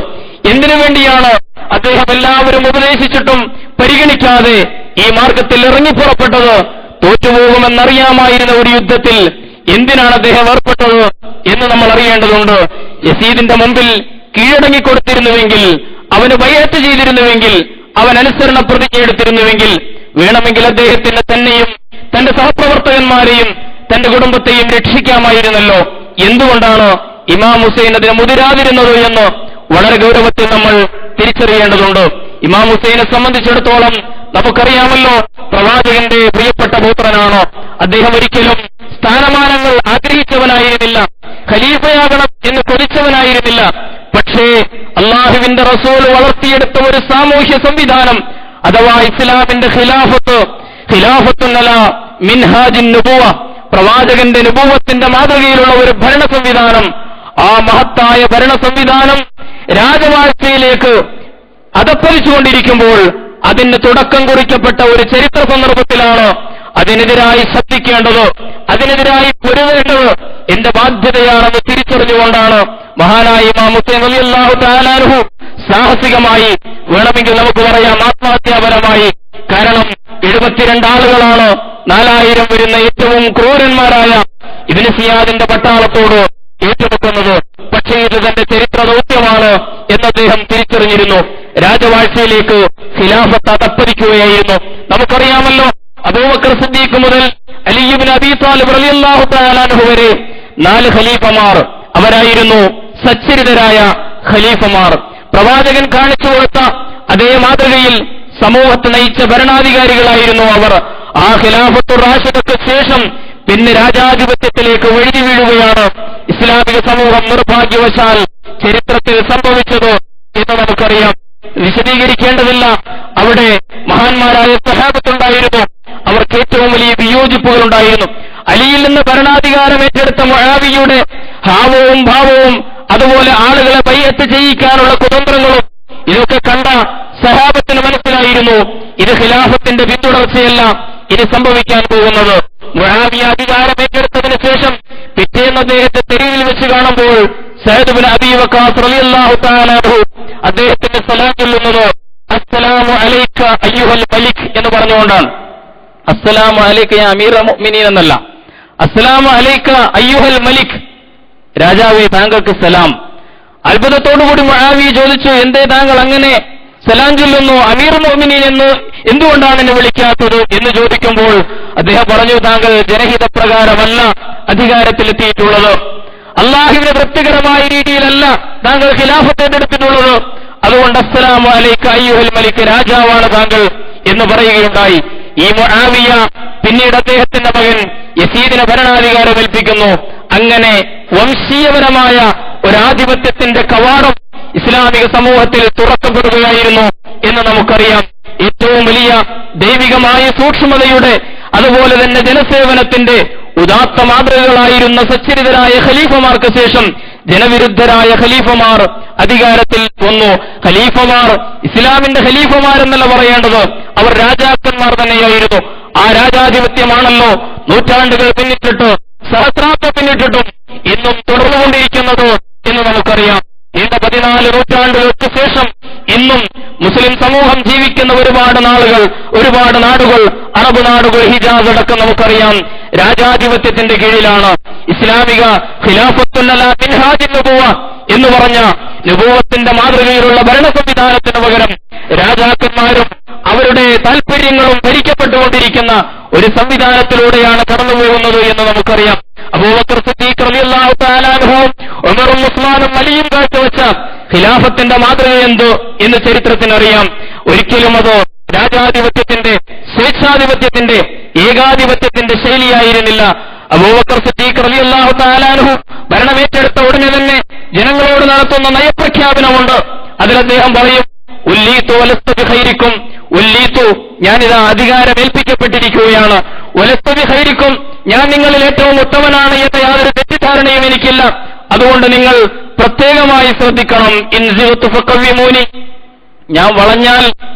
എന്തിനു വേണ്ടിയാണ് അദ്ദേഹം എല്ലാവരും ഉപദേശിച്ചിട്ടും പരിഗണിക്കാതെ ഈ മാർഗത്തിൽ ഇറങ്ങിപ്പുറപ്പെട്ടത്? തോറ്റുപോകുമെന്നറിയാമായിരുന്ന ഒരു യുദ്ധത്തിൽ എന്തിനാണ് അദ്ദേഹം ഏർപ്പെട്ടത് എന്ന് നമ്മൾ അറിയേണ്ടതുണ്ട്. യസീദിന്റെ മുമ്പിൽ കീഴടങ്ങിക്കൊടുത്തിരുന്നുവെങ്കിൽ, അവന് ബൈഅത്ത് ചെയ്തിരുന്നുവെങ്കിൽ, അവൻ അനുസരണ പ്രതിജ്ഞ എടുത്തിരുന്നുവെങ്കിൽ, വേണമെങ്കിൽ അദ്ദേഹത്തിന് തന്നെയും തന്റെ സഹപ്രവർത്തകന്മാരെയും തന്റെ കുടുംബത്തെയും രക്ഷിക്കാമായിരുന്നല്ലോ. എന്തുകൊണ്ടാണ് ഇമാം ഹുസൈൻ അതിനെ മുതിരാതിരുന്നത് എന്ന് വളരെ ഗൗരവത്തിൽ നമ്മൾ തിരിച്ചറിയേണ്ടതുണ്ട്. ഇമാം ഹുസൈനെ സംബന്ധിച്ചിടത്തോളം നമുക്കറിയാമല്ലോ, പ്രവാചകന്റെ പ്രിയപ്പെട്ട പുത്രനാണ്. അദ്ദേഹം ഒരിക്കലും സ്ഥാനമാനങ്ങൾ ആഗ്രഹിച്ചവനായിരുന്നില്ല, ഖലീഫയാകണം എന്ന് കൊതിച്ചവനായിരുന്നില്ല. പക്ഷേ അള്ളാഹുവിന്റെ റസൂൽ വളർത്തിയെടുത്ത ഒരു സാമൂഹ്യ സംവിധാനം അഥവാ ഇസ്ലാമിന്റെ ഖിലാഫത്തുൻ അലാ മിൻഹാജിൻ നുബുവ, പ്രവാചകന്റെ നുബുവത്തിന്റെ മാതൃകയിലുള്ള ഒരു ഭരണ സംവിധാനം, ആ മഹത്തായ ഭരണ സംവിധാനം രാജവാഴ്ചയിലേക്ക് അധപ്പതിച്ചുകൊണ്ടിരിക്കുമ്പോൾ അതിന് തുടക്കം കുറിക്കപ്പെട്ട ഒരു ചരിത്ര സന്ദർഭത്തിലാണ് അതിനെതിരായി ശബ്ദിക്കേണ്ടത്, അതിനെതിരായി പൊരുതേണ്ടത് എന്റെ ബാധ്യതയാണെന്ന് തിരിച്ചറിഞ്ഞുകൊണ്ടാണ് മഹാനായ ഇമാം ഹുസൈൻ റളിയല്ലാഹു തആല അൻഹു സാഹസികമായി, വേണമെങ്കിൽ നമുക്ക് പറയാം ആത്മഹത്യാപരമായി, കാരണം 72 ആളുകളാണ് 4000 വരുന്ന ഏറ്റവും ക്രൂരന്മാരായ ഇബ്നു സിയാദിന്റെ പട്ടാളത്തോട് ഏറ്റുമുട്ടുന്നത്. പക്ഷേ ഇത് തന്റെ ചരിത്ര ദൗത്യമാണ് എന്ന് അദ്ദേഹം തിരിച്ചറിഞ്ഞിരുന്നു. രാജവാഴ്ചയിലേക്ക് ഖിലാഫത്ത് അതപ്പതിക്കുകയായിരുന്നു. നമുക്കറിയാമല്ലോ, അബൂബക്കർ സിദ്ദീഖ് മുതൽ അലി ഇബ്നു അബീ ത്വാലിബ് റളിയല്ലാഹു തആല അൻഹു വരെ 4 ഖലീഫമാർ അവരായിരുന്നു സച്ചരിതരായ ഖലീഫമാർ. പ്രവാചകൻ കാണിച്ചു കൊടുത്ത അതേ മാതൃകയിൽ സമൂഹത്തെ നയിച്ച ഭരണാധികാരികളായിരുന്നു അവർ. ആ ഖിലാഫത്തുർ റാഷിദയ്ക്ക് ശേഷം പിന്നെ രാജാധിപത്യത്തിലേക്ക് വഴുതി വീഴുകയാണ് ഇസ്ലാമിക സമൂഹം നിർഭാഗ്യവശാൽ ചരിത്രത്തിൽ സംഭവിച്ചത് എന്ന് നമുക്കറിയാം. വിശദീകരിക്കേണ്ടതില്ല. അവിടെ മഹാന്മാരായ സഹാബത്തുണ്ടായിരുന്നു. അവർക്ക് ഏറ്റവും വലിയ വിയോജിപ്പുകൾ ഉണ്ടായിരുന്നു. അലിയിൽ നിന്ന് ഭരണാധികാരം ഏറ്റെടുത്ത മുആവിയയുടെ ഹാവവും ഭാവവും അതുപോലെ ആളുകളെ ബൈഅത്ത് ചെയ്യിക്കാനുള്ള കുതന്ത്രങ്ങളും ഇതൊക്കെ കണ്ട സഹാബത്തിന് മനസ്സിലായിരുന്നു, ഇത് ഖിലാഫത്തിന്റെ പിന്തുടർച്ചയല്ല ഇനി സംഭവിക്കാൻ പോകുന്നത്. മുആവിയ അധികാരം ഏറ്റെടുത്തതിന് ശേഷം പിറ്റേന്ന് അദ്ദേഹത്തെ തെരുവിൽ വെച്ച് കാണുമ്പോൾ സഅദ് ഇബ്നു അബീ വഖാസ് റളിയല്ലാഹു തആല അൻഹു അദ്ദേഹത്തിന്റെ സലാം ചൊല്ലുന്നത് അസ്സലാമു അലൈക അയ്യുഹൽ മലിക് എന്ന് പറഞ്ഞുകൊണ്ടാണ്. അസ്സലാമു അലൈക യാ അമീറുൽ മുഅ്മിനീൻ എന്നല്ല, അസ്സലാമു അലൈക അയ്യുഹൽ മലിക്, രാജാവേ താങ്കൾക്ക് സലാം. അത്ഭുതത്തോടുകൂടി മുആവിയ ചോദിച്ചു, എന്തേ താങ്കൾ അങ്ങനെ സലാം ചൊല്ലുന്നു? അമീറുൽ മുഅ്മിനീൻ എന്ന് എന്തുകൊണ്ടാണ് എന്നെ വിളിക്കാത്തത് എന്ന് ചോദിക്കുമ്പോൾ അദ്ദേഹം പറഞ്ഞു, താങ്കൾ ജനഹിതപ്രകാരമല്ല അധികാരത്തിലെത്തിയിട്ടുള്ളത്, അള്ളാഹുവിന് തൃപ്തികരമായ രീതിയിലല്ല താങ്കൾ ഖിലാഫത്ത് ഏറ്റെടുത്തിട്ടുള്ളത്, അതുകൊണ്ട് അസ്സലാമു അലൈക അയ്യുഹൽ മലിക്, രാജാവാണ് താങ്കൾ എന്ന് പറയുകയുണ്ടായി. ഈ മുആവിയ പിന്നീട് അദ്ദേഹത്തിന്റെ മകൻ യസീദിനെ ഭരണാധികാരം ഏൽപ്പിക്കുന്നു. അങ്ങനെ വംശീയപരമായ ഒരാധിപത്യത്തിന്റെ കവാടം ഇസ്ലാമിക സമൂഹത്തിൽ തുറക്കപ്പെടുകയായിരുന്നു എന്ന് നമുക്കറിയാം. ഏറ്റവും വലിയ ദൈവികമായ സൂക്ഷ്മതയുടെ അതുപോലെ തന്നെ ജനസേവനത്തിന്റെ ഉദാത്ത മാതൃകകളായിരുന്ന സച്ചരിതരായ ഖലീഫമാർക്ക് ശേഷം ജനവിരുദ്ധരായ ഖലീഫമാർ അധികാരത്തിൽ വന്നു. ഖലീഫമാർ ഇസ്ലാമിന്റെ ഖലീഫമാരെന്നല്ല പറയേണ്ടത്, അവർ രാജാക്കന്മാർ തന്നെയായിരുന്നു. ആ രാജാധിപത്യമാണല്ലോ നൂറ്റാണ്ടുകൾ പിന്നിട്ടിട്ട് സഹസ്രാബ്ദം പിന്നിട്ടിട്ടും ഇന്നും തുടർന്നുകൊണ്ടിരിക്കുന്നത് എന്ന് നമുക്കറിയാം. നീണ്ട 14 നൂറ്റാണ്ടുകൾക്ക് ശേഷം ഇന്നും മുസ്ലിം സമൂഹം ജീവിക്കുന്ന ഒരുപാട് നാടുകൾ, അറബ് നാടുകൾ, ഹിജാസ് അടക്കം നമുക്കറിയാം രാജാധിപത്യത്തിന്റെ കീഴിലാണ്. ഇസ്ലാമിക ഖിലാഫത്തുൽ മിൻഹാജുൻ നുബുവ എന്ന് പറഞ്ഞ നുബുവത്തിന്റെ മാതൃകയിലുള്ള ഭരണ സംവിധാനത്തിന് പകരം രാജാക്കന്മാരും അവരുടെ താൽപര്യങ്ങളും ഭരിക്കപ്പെട്ടുകൊണ്ടിരിക്കുന്ന ഒരു സംവിധാനത്തിലൂടെയാണ് കടന്നുപോകുന്നത് എന്ന് നമുക്കറിയാം. അബൂബക്കർ സിദ്ദീഖ് റളിയല്ലാഹു തആല അൻഹുവും ഉമറും ഉസ്മാനും അലിയും കാഴ്ചവെച്ച ഖിലാഫത്തിന്റെ മാതൃക എന്ത് എന്ന് ചരിത്രത്തിനറിയാം. ഒരിക്കലും അത് രാജാധിപത്യത്തിന്റെ, സ്വേച്ഛാധിപത്യത്തിന്റെ, ഏകാധിപത്യത്തിന്റെ ശൈലിയായിരുന്നില്ല. അബൂബക്കർ സിദ്ദീഖ് റളിയല്ലാഹു തആല അൻഹു ഭരണമേറ്റെടുത്ത ഉടനെ തന്നെ ജനങ്ങളോട് നടത്തുന്ന നയപ്രഖ്യാപനമുണ്ട്. അതിൽ അദ്ദേഹം പറയും, ഉല്ലീതു വലസ്തു ബിഖൈരിക്കും, ഉല്ലീതു ഞാനിതാ അധികാരം ഏൽപ്പിക്കപ്പെട്ടിരിക്കുകയാണ്, വലസ്തു ബിഖൈരിക്കും ഞാൻ നിങ്ങളിൽ ഏറ്റവും ഉത്തമനാണ് എന്ന യാതൊരു തെറ്റിദ്ധാരണയും എനിക്കില്ല, അതുകൊണ്ട് നിങ്ങൾ പ്രത്യേകമായി ശ്രദ്ധിക്കണം. ഇൻസിഉതു ഫഖവ്വിമൂനി, ഞാൻ വളഞ്ഞാൽ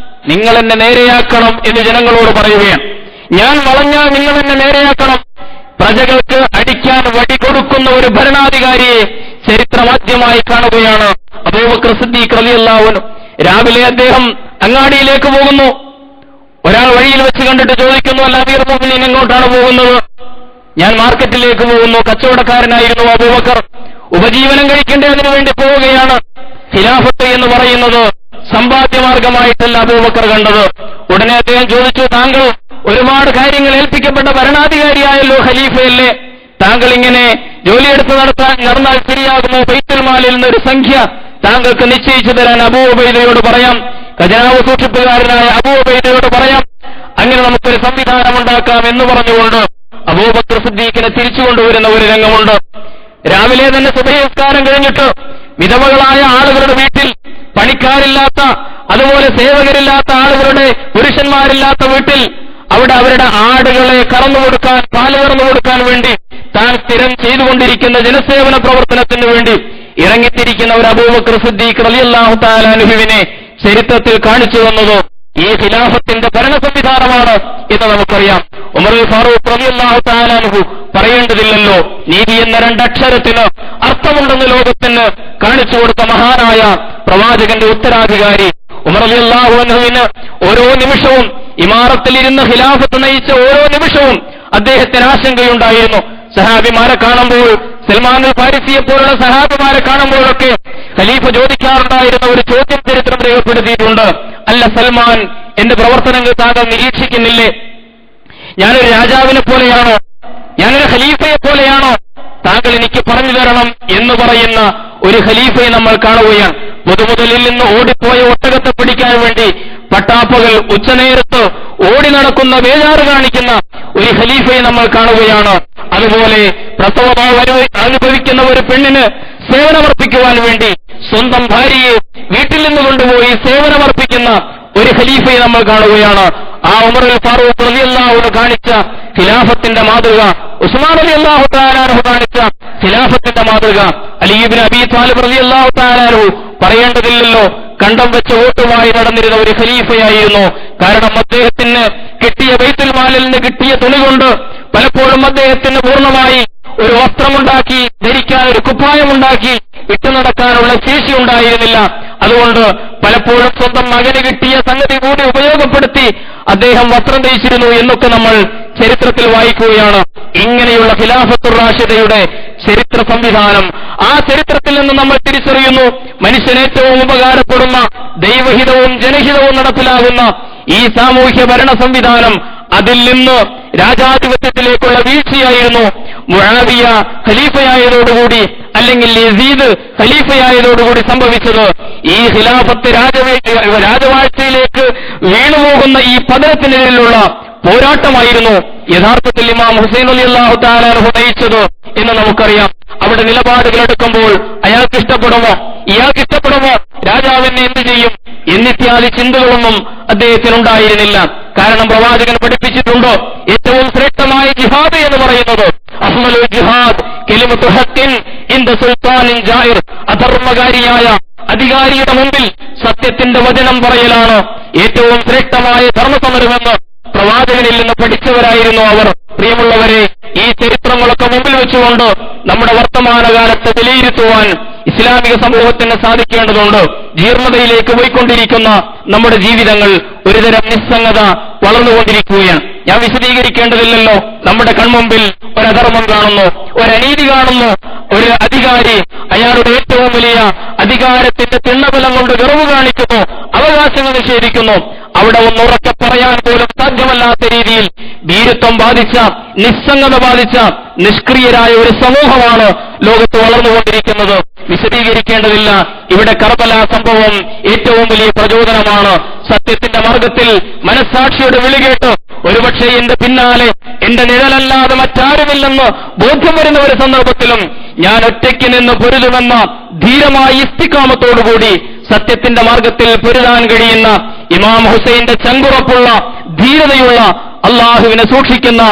നിങ്ങൾ എന്നെ നേരെയാക്കണം എന്ന് ജനങ്ങളോട് പറയുകയാണ്. ഞാൻ വളഞ്ഞാൽ നിങ്ങൾ എന്നെ നേരെയാക്കണം. പ്രജകൾക്ക് അടിക്കാൻ വടി കൊടുക്കുന്ന ഒരു ഭരണാധികാരിയെ ചരിത്രമാദ്യമായി കാണുകയാണ് അബൂബക്കർ സിദ്ദീഖ് റളിയല്ലാഹു അൻഹു. രാവിലെ അദ്ദേഹം അങ്ങാടിയിലേക്ക് പോകുന്നു. ഒരാൾ വഴിയിൽ വെച്ച് കണ്ടിട്ട് ചോദിക്കുന്നു, അല്ല അമീറുൽ മുഅ്മിനീൻ എങ്ങോട്ടാണ് പോകുന്നത്? ഞാൻ മാർക്കറ്റിലേക്ക് പോകുന്നു. കച്ചവടക്കാരനായിരുന്നു അബൂബക്കർ, ഉപജീവനം കഴിക്കേണ്ടതിനു വേണ്ടി പോവുകയാണ്. ഖിലാഫത്ത് എന്ന് പറയുന്നത് സമ്പാദ്യമാർഗമായിട്ടല്ല അബൂബക്കർ കണ്ടത്. ഉടനെ അദ്ദേഹം ചോദിച്ചു, താങ്കൾ ഒരുപാട് കാര്യങ്ങൾ ഏൽപ്പിക്കപ്പെട്ട ഭരണാധികാരിയായല്ലോ, ഖലീഫയല്ലേ, താങ്കൾ ഇങ്ങനെ ജോലിയെടുത്ത് നടന്നാൽ ശരിയാകുമോ? ബൈത്തുൽ മാലിൽ നിന്നൊരു സംഖ്യ താങ്കൾക്ക് നിശ്ചയിച്ചു തരാൻ അബൂ ഉബൈദയോട് പറയാം, ഖജനാവ് സൂക്ഷിപ്പുകാരനായ അബൂ ഉബൈദയോട് പറയാം, അങ്ങനെ നമുക്കൊരു സംവിധാനം ഉണ്ടാക്കാം എന്ന് പറഞ്ഞുകൊണ്ട് അബൂബക്കർ സിദ്ദീഖിനെ തിരിച്ചു കൊണ്ടുവരുന്ന ഒരു രംഗമുണ്ട്. രാവിലെ തന്നെ സുബഹി നിസ്കാരം കഴിഞ്ഞിട്ട് വിധവകളായ ആളുകളുടെ വീട്ടിൽ, പണിക്കാരില്ലാത്ത അതുപോലെ സേവകരില്ലാത്ത ആളുകളുടെ, പുരുഷന്മാരില്ലാത്ത വീട്ടിൽ അവിടെ അവരുടെ ആടുകളെ കറന്നു കൊടുക്കാൻ, പാല് കറന്നു കൊടുക്കാൻ വേണ്ടി താൻ സ്ഥിരം ചെയ്തുകൊണ്ടിരിക്കുന്ന ജനസേവന പ്രവർത്തനത്തിന് വേണ്ടി ഇറങ്ങിത്തിരിക്കുന്ന ഒരു അബൂബക്കർ സിദ്ദീഖ് റളിയല്ലാഹു തആല അൻഹുവിനെ ചരിത്രത്തിൽ കാണിച്ചു തന്നത് ഈ ഖിലാഫത്തിന്റെ ഭരണ സംവിധാനമാണ് എന്ന് നമുക്കറിയാം. ഉമറുൽ ഫാറൂഖ് റളിയല്ലാഹു തആല അൻഹു പറയേണ്ടതില്ലല്ലോ, നീതി എന്ന 2 അക്ഷരത്തിന് അർത്ഥമുണ്ടെന്ന് ലോകത്തിന് കാണിച്ചു കൊടുത്ത മഹാനായ പ്രവാചകന്റെ ഉത്തരാധികാരി ഉമർ റളിയല്ലാഹു അൻഹുവിന് ഓരോ നിമിഷവും ഇമാറത്തിലിരുന്ന് ഖിലാഫത്ത് നയിച്ച ഓരോ നിമിഷവും അദ്ദേഹത്തിന് ആശങ്കയുണ്ടായിരുന്നു. സഹാബിമാരെ കാണുമ്പോൾ സൽമാൻ ഫാരിസിയെ പോലുള്ള സഹാബിമാരെ കാണുമ്പോഴൊക്കെ ഖലീഫ ചോദിക്കാറുണ്ടായിരുന്ന ഒരു ചോദ്യം ചരിത്രം രേഖപ്പെടുത്തിയിട്ടുണ്ട്. അല്ല സൽമാൻ, എന്റെ പ്രവർത്തനങ്ങൾ താങ്കൾ നിരീക്ഷിക്കുന്നില്ലേ? ഞാനൊരു രാജാവിനെ പോലെയാണോ? ഞാനൊരു ഖലീഫയെ പോലെയാണോ? താങ്കൾ എനിക്ക് പറഞ്ഞു തരണം എന്ന് പറയുന്ന ഒരു ഖലീഫയെ നമ്മൾ കാണുകയാണ്. മുതലിൽ നിന്ന് ഓടിപ്പോയ ഒട്ടകത്തെ പിടിക്കാൻ വേണ്ടി പട്ടാപ്പകൽ ഉച്ചനേരത്ത് ഓടി നടക്കുന്ന ബേജാറ് കാണിക്കുന്ന ഒരു ഖലീഫയെ നമ്മൾ കാണുകയാണ്. അതുപോലെ പ്രസവമാവ് അനുഭവിക്കുന്ന ഒരു പെണ്ണിന് സേവനമർപ്പിക്കുവാൻ വേണ്ടി സ്വന്തം ഭാര്യയെ വീട്ടിൽ നിന്ന് കൊണ്ടുപോയി സേവനമർപ്പിക്കുന്ന ഒരു ഖലീഫയെ നമ്മൾ കാണുകയാണ്. ആ ഉമർ അൽ ഫാറൂഖ് റളിയല്ലാഹു അൻഹു കാണിച്ച ഖിലാഫത്തിന്റെ മാതൃക, ഉസ്മാൻ റളിയല്ലാഹു തആല അൻഹു കാണിച്ച ഖിലാഫത്തിന്റെ മാതൃക, അലി ഇബ്നു അബീ ത്വാലിബ് റളിയല്ലാഹു തആല അൻഹു പറയേണ്ടതില്ലല്ലോ, കണ്ടം വെച്ച വോട്ടുമായി നടന്നിരുന്ന ഒരു ഖലീഫയായിരുന്നു. കാരണം അദ്ദേഹത്തിന് കിട്ടിയ ബൈത്തുൽ മാലിൽ നിന്ന് കിട്ടിയ തുണി കൊണ്ട് പലപ്പോഴും അദ്ദേഹത്തിന് പൂർണ്ണമായി ഒരു വസ്ത്രമുണ്ടാക്കി ധരിക്കാൻ, ഒരു കുപ്പായമുണ്ടാക്കി ഇട്ടു നടക്കാനുള്ള ശേഷി ഉണ്ടായിരുന്നില്ല. അതുകൊണ്ട് പലപ്പോഴും സ്വന്തം മകന് കിട്ടിയ സംഗതി കൂടി ഉപയോഗപ്പെടുത്തി അദ്ദേഹം വസ്ത്രം ധരിച്ചിരുന്നു എന്നൊക്കെ നമ്മൾ ചരിത്രത്തിൽ വായിക്കുകയാണ്. ഇങ്ങനെയുള്ള ഖിലാഫത്തുർ റാഷിദയുടെ ചരിത്ര സംവിധാനം, ആ ചരിത്രത്തിൽ നിന്ന് നമ്മൾ തിരിച്ചറിയുന്നു മനുഷ്യന് ഏറ്റവും ഉപകാരപ്പെടുന്ന ദൈവഹിതവും ജനഹിതവും നടപ്പിലാകുന്ന ഈ സാമൂഹ്യ ഭരണ സംവിധാനം, അതിൽ നിന്ന് രാജാധിപത്യത്തിലേക്കുള്ള വീഴ്ചയായിരുന്നു മുആവിയ ഖലീഫയായതോടുകൂടി, അല്ലെങ്കിൽ യസീദ് ഖലീഫയായതോടുകൂടി സംഭവിച്ചത്. ഈ ഖിലാഫത്ത് രാജവാഴ്ചയിലേക്ക് വീണുപോകുന്ന ഈ പതനത്തിനെതിരെയുള്ള പോരാട്ടമായിരുന്നു യഥാർത്ഥത്തിൽ ഇമാം ഹുസൈൻ റളിയല്ലാഹു തആല അൻഹു നയിച്ചത് എന്ന് നമുക്കറിയാം. അവിടെ നിലപാടുകൾ എടുക്കുമ്പോൾ അയാൾക്ക് ഇഷ്ടപ്പെടുമോ, ഇയാൾക്ക് ഇഷ്ടപ്പെടുമോ, രാജാവിനെ എന്ത് ചെയ്യും എന്നിത്യാദി ചിന്തകളൊന്നും അദ്ദേഹത്തിനുണ്ടായിരുന്നില്ല. കാരണം പ്രവാചകൻ പഠിപ്പിച്ചിട്ടുണ്ടോ, ഏറ്റവും ശ്രേഷ്ഠമായ ജിഹാദ് എന്ന് പറയുന്നത് അഫ്ളലുൽ ജിഹാദ് കലിമത്തു ഹഖിൻ ഇൻദ സുൽത്താനിൻ ജായിർ, അധർമ്മകാരിയായ അധികാരിയുടെ മുമ്പിൽ സത്യത്തിന്റെ വചനം പറയലാണ് ഏറ്റവും ശ്രേഷ്ഠമായ ധർമ്മസമരമെന്ന് പ്രവാചകനിൽ നിന്ന് പഠിച്ചവരായിരുന്നു അവർ. പ്രിയമുള്ളവരെ, ഈ ചരിത്രങ്ങളൊക്കെ മുമ്പിൽ വെച്ചുകൊണ്ട് നമ്മുടെ വർത്തമാനകാലത്തെ വിലയിരുത്തുവാൻ ഇസ്ലാമിക സമൂഹത്തിന് സാധിക്കേണ്ടതുണ്ട്. ജീർണതയിലേക്ക് പോയിക്കൊണ്ടിരിക്കുന്ന നമ്മുടെ ജീവിതങ്ങൾ, ഒരുതരം നിസ്സംഗത വളർന്നുകൊണ്ടിരിക്കുകയാണ്. ഞാൻ വിശദീകരിക്കേണ്ടതില്ലല്ലോ. നമ്മുടെ കൺമുമ്പിൽ ഒരധർമ്മം കാണുന്നു, ഒരനീതി കാണുന്നു, ഒരു അധികാരി അയാളുടെ ഏറ്റവും വലിയ അധികാരത്തിന്റെ തിണ്ണബലം കൊണ്ട് ഗർവ് കാണിക്കുന്നു, അവകാശങ്ങൾ നിഷേധിക്കുന്നു. അവിടെ ഒന്നുറക്കെ പറയാൻ പോലും സാധ്യമല്ലാത്ത രീതിയിൽ ഭീരുത്വം ബാധിച്ച, നിസ്സംഗത ബാധിച്ച നിഷ്ക്രിയരായ ഒരു സമൂഹമാണ് ലോകത്ത് വളർന്നുകൊണ്ടിരിക്കുന്നത്. വിശദീകരിക്കേണ്ടതില്ല. ഇവിടെ കർബല സംഭവം ഏറ്റവും വലിയ പ്രചോദനമാണ്. സത്യത്തിന്റെ മാർഗത്തിൽ മനസ്സാക്ഷിയുടെ വിളികേട്ട് ഒരുപക്ഷെ എന്റെ പിന്നാലെ എന്റെ നിഴലല്ലാതെ മറ്റാരുമില്ലെന്ന് ബോധ്യം വരുന്ന ഒരു സന്ദർഭത്തിലും ഞാൻ ഒറ്റയ്ക്ക് നിന്ന് പൊരുതുമെന്ന ധീരമായ ഇസ്തിഖാമത്തോടുകൂടി സത്യത്തിന്റെ മാർഗത്തിൽ പൊരുതാൻ കഴിയുന്ന ഇമാം ഹുസൈന്റെ ചങ്കുറപ്പുള്ള, ധീരതയുള്ള, അള്ളാഹുവിനെ സൂക്ഷിക്കുന്ന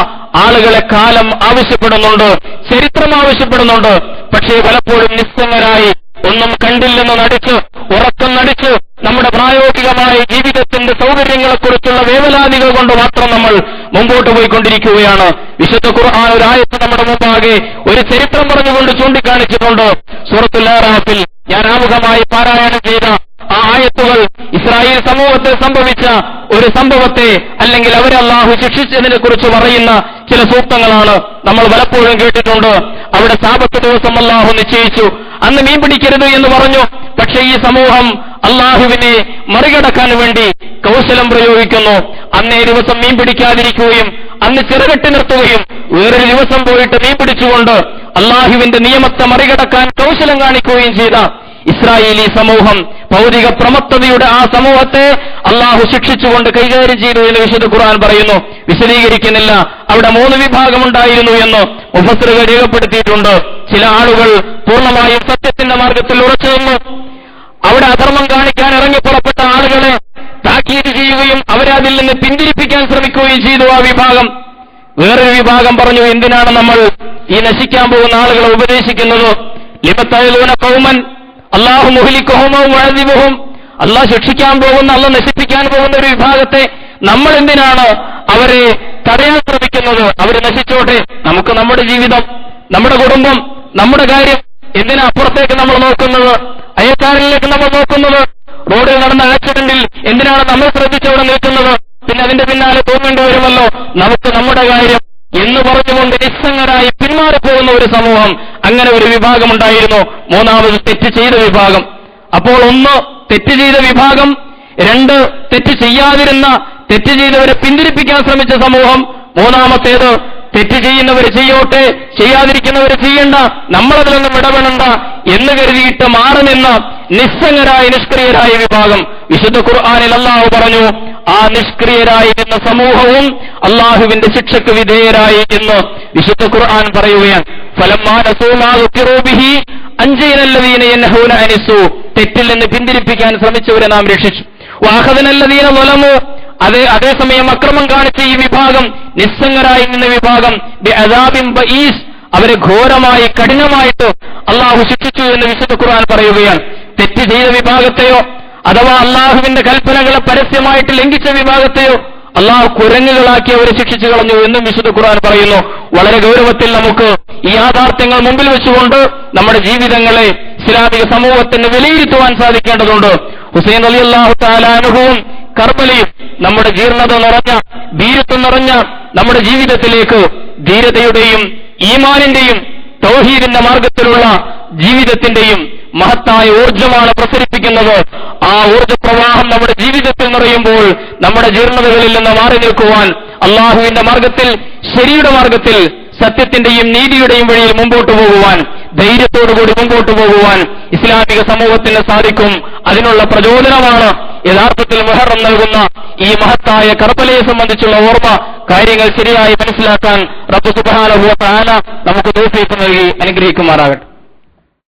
ആളുകളെ കാലം ആവശ്യപ്പെടുന്നുണ്ട്, ചരിത്രം ആവശ്യപ്പെടുന്നുണ്ട്. പക്ഷേ പലപ്പോഴും നിസ്സംഗരായി ഒന്നും കണ്ടില്ലെന്ന് നടിച്ച്, ഉറക്കം നടിച്ച്, നമ്മുടെ പ്രായോഗികമായ ജീവിതത്തിന്റെ സൗകര്യങ്ങളെക്കുറിച്ചുള്ള വേവലാതികൾ കൊണ്ട് മാത്രം നമ്മൾ മുമ്പോട്ട് പോയിക്കൊണ്ടിരിക്കുകയാണ്. വിശുദ്ധ ഖുർആൻ ഒരു ആയത്ത് നമ്മുടെ മുമ്പാകെ ഒരു ചരിത്രം പറഞ്ഞുകൊണ്ട് ചൂണ്ടിക്കാണിച്ചിട്ടുണ്ട്. സൂറത്തുൽ അറാഫിൽ ഞാൻ ആമുഖമായി പാരായണം ചെയ്ത ആ ആയത്തുകൾ ഇസ്രായേൽ സമൂഹത്തിൽ സംഭവിച്ച ഒരു സംഭവത്തെ, അല്ലെങ്കിൽ അവരെ അല്ലാഹു ശിക്ഷിച്ചതിനെ കുറിച്ച് പറയുന്ന ചില സൂക്തങ്ങളാണ്. നമ്മൾ പലപ്പോഴും കേട്ടിട്ടുണ്ട്. അവിടെ സാബത്ത് ദിവസം അല്ലാഹു നിശ്ചയിച്ചു, അന്ന് മീൻ പിടിക്കരുത് എന്ന് പറഞ്ഞു. പക്ഷേ ഈ സമൂഹം അല്ലാഹുവിനെ മറികടക്കാൻ വേണ്ടി കൗശലം പ്രയോഗിക്കുന്നു. അന്നേ ദിവസം മീൻ പിടിക്കാതിരിക്കുകയും അന്ന് ചിറകെട്ടി നിർത്തുകയും വേറൊരു ദിവസം പോയിട്ട് മീൻ പിടിച്ചുകൊണ്ട് അല്ലാഹുവിന്റെ നിയമത്തെ മറികടക്കാൻ കൗശലം കാണിക്കുകയും ചെയ്ത ഇസ്രായേലി സമൂഹം, ഭൗതിക പ്രമത്തതയുടെ ആ സമൂഹത്തെ അള്ളാഹു ശിക്ഷിച്ചുകൊണ്ട് കൈകാര്യം ചെയ്തു എന്ന് വിശുദ്ധ ഖുർആൻ പറയുന്നു. വിശദീകരിക്കുന്നില്ല. അവിടെ 3 വിഭാഗമുണ്ടായിരുന്നു എന്ന് മുഫസ്സിറുകൾ രേഖപ്പെടുത്തിയിട്ടുണ്ട്. ചില ആളുകൾ പൂർണ്ണമായും സത്യത്തിന്റെ മാർഗത്തിൽ ഉറച്ചു നിന്നു. അവിടെ അധർമ്മം കാണിക്കാൻ ഇറങ്ങി പുറപ്പെട്ട ആളുകളെ താക്കീത് ചെയ്യുകയും അവരെ അതിൽ നിന്ന് പിന്തിരിപ്പിക്കാൻ ശ്രമിക്കുകയും ചെയ്തു ആ വിഭാഗം. വേറൊരു വിഭാഗം പറഞ്ഞു, എന്തിനാണ് നമ്മൾ ഈ നശിക്കാൻ പോകുന്ന ആളുകളെ ഉപദേശിക്കുന്നത്? ലിമത്തഅലൂന ഖൗമൻ അല്ലാഹു മുഹ്ലിക്കുഹും വ മുഅദിബുഹും, അല്ലാഹു ശിക്ഷിക്കാൻ പോകുന്ന, അല്ലാഹു നശിപ്പിക്കാൻ പോകുന്ന ഒരു വിഭാഗത്തെ നമ്മൾ എന്തിനാണ് അവരെ തടയാൻ ശ്രമിക്കുന്നത്? അവർ നശിച്ചോട്ടെ, നമുക്ക് നമ്മുടെ ജീവിതം, നമ്മുടെ കുടുംബം, നമ്മുടെ കാര്യം എന്തിനാ അപ്പുറത്തേക്ക് നമ്മൾ നോക്കുന്നത്? അയൽക്കാരിലേക്ക് നമ്മൾ നോക്കുന്നത്? റോഡിൽ നടന്ന ആക്സിഡന്റിൽ എന്തിനാണ് നമ്മൾ ശ്രദ്ധിച്ചവിടെ നിൽക്കുന്നത്? പിന്നെ അതിന്റെ പിന്നാലെ തോന്നേണ്ടി വരുമല്ലോ നമുക്ക് നമ്മുടെ കാര്യം എന്ന് പറഞ്ഞുകൊണ്ട് നിസ്സംഗരായി പിന്മാറിപ്പോ പോകുന്ന ഒരു സമൂഹം, അങ്ങനെ ഒരു വിഭാഗമുണ്ടായിരുന്നു. മൂന്നാമത് തെറ്റ് ചെയ്ത വിഭാഗം. അപ്പോൾ ഒന്ന് തെറ്റ് ചെയ്ത വിഭാഗം, രണ്ട് തെറ്റ് ചെയ്യാതിരുന്ന, തെറ്റ് ചെയ്തവരെ പിന്തിരിപ്പിക്കാൻ ശ്രമിച്ച സമൂഹം, മൂന്നാമത്തേത് തെറ്റ് ചെയ്യുന്നവർ ചെയ്യോട്ടെ, ചെയ്യാതിരിക്കുന്നവർ ചെയ്യണ്ട, നമ്മളതിലൊന്നും ഇടപെടണ്ട എന്ന് കരുതിയിട്ട് മാറി നിന്ന നിസ്സംഗരായ നിഷ്ക്രിയരായ വിഭാഗം. വിശുദ്ധ ഖുർആനിൽ അല്ലാഹു പറഞ്ഞു, ആ നിഷ്ക്രിയരായി നിന്ന സമൂഹവും അള്ളാഹുവിന്റെ ശിക്ഷയ്ക്ക് വിധേയരായി എന്ന് വിശുദ്ധ ഖുർആൻ പറയുകയാണ്. ഫലമ്മാ നസൂ മാ ദുക്കിറൂ ബിഹി അൻജയ്നല്ലദീന യൻഹൂന അനിസ്സൂ, തെറ്റിൽ നിന്ന് പിന്തിരിപ്പിക്കാൻ ശ്രമിച്ചവരെ നാം രക്ഷിച്ചു. വഅഖദനല്ലദീന ളലമൂ, അതേസമയം അക്രമം കാണിച്ച ഈ വിഭാഗം, നിസ്സംഗരായി നിന്ന വിഭാഗം, ബിഅദാബിൻ ബഈസ്, അവരെ ഘോരമായി കഠിനമായിട്ട് അള്ളാഹു ശിക്ഷിച്ചു എന്ന് വിശുദ്ധ ഖുർആൻ പറയുകയാണ്. തെറ്റ് ചെയ്ത വിഭാഗത്തെയോ അഥവാ അള്ളാഹുവിന്റെ കൽപ്പനകളെ പരസ്യമായിട്ട് ലംഘിച്ച വിഭാഗത്തെയോ അള്ളാഹു കുരങ്ങുകളാക്കി അവരെ ശിക്ഷിച്ചു കളഞ്ഞു എന്നും വിശുദ്ധ ഖുർആൻ പറയുന്നു. വളരെ ഗൗരവത്തിൽ നമുക്ക് ഈ യാഥാർത്ഥ്യങ്ങൾ മുമ്പിൽ വെച്ചുകൊണ്ട് നമ്മുടെ ജീവിതങ്ങളെ ഇസ്ലാമിക സമൂഹത്തിന് വിലയിരുത്തുവാൻ സാധിക്കേണ്ടതുണ്ട്. ഹുസൈൻ റളിയല്ലാഹു തആല അൻഹുവും കർബലയും നമ്മുടെ ജീർണത നിറഞ്ഞ, ധീരത്വം നിറഞ്ഞ നമ്മുടെ ജീവിതത്തിലേക്ക് ധീരതയുടെയും ഈമാനിന്റെയും തൗഹീദിന്റെ മാർഗത്തിലുള്ള ജീവിതത്തിന്റെയും മഹത്തായ ഊർജ്ജമാണ് പ്രസരിപ്പിക്കുന്നത്. ആ ഊർജ്ജപ്രവാഹം നമ്മുടെ ജീവിതത്തിൽ നിറയുമ്പോൾ നമ്മുടെ ജീർണതകളിൽ നിന്ന് മാറി നിൽക്കുവാൻ, അള്ളാഹുവിന്റെ മാർഗത്തിൽ, ശരിയുടെ മാർഗത്തിൽ, സത്യത്തിന്റെയും നീതിയുടെയും വഴിയിൽ മുമ്പോട്ട് പോകുവാൻ, ധൈര്യത്തോടുകൂടി മുമ്പോട്ട് പോകുവാൻ ഇസ്ലാമിക സമൂഹത്തിന് സാധിക്കും. അതിനുള്ള പ്രചോദനമാണ് യഥാർത്ഥത്തിൽ മുഹറം നൽകുന്ന ഈ മഹത്തായ കർബലയെ സംബന്ധിച്ചുള്ള ഓർമ്മ. കാര്യങ്ങൾ ശരിയായി മനസ്സിലാക്കാൻ റബ്ബ് സുബ്ഹാനഹു വ തആല നമുക്ക് തൗഫീഖ് നൽകി അനുഗ്രഹിക്കുമാറാകട്ടെ.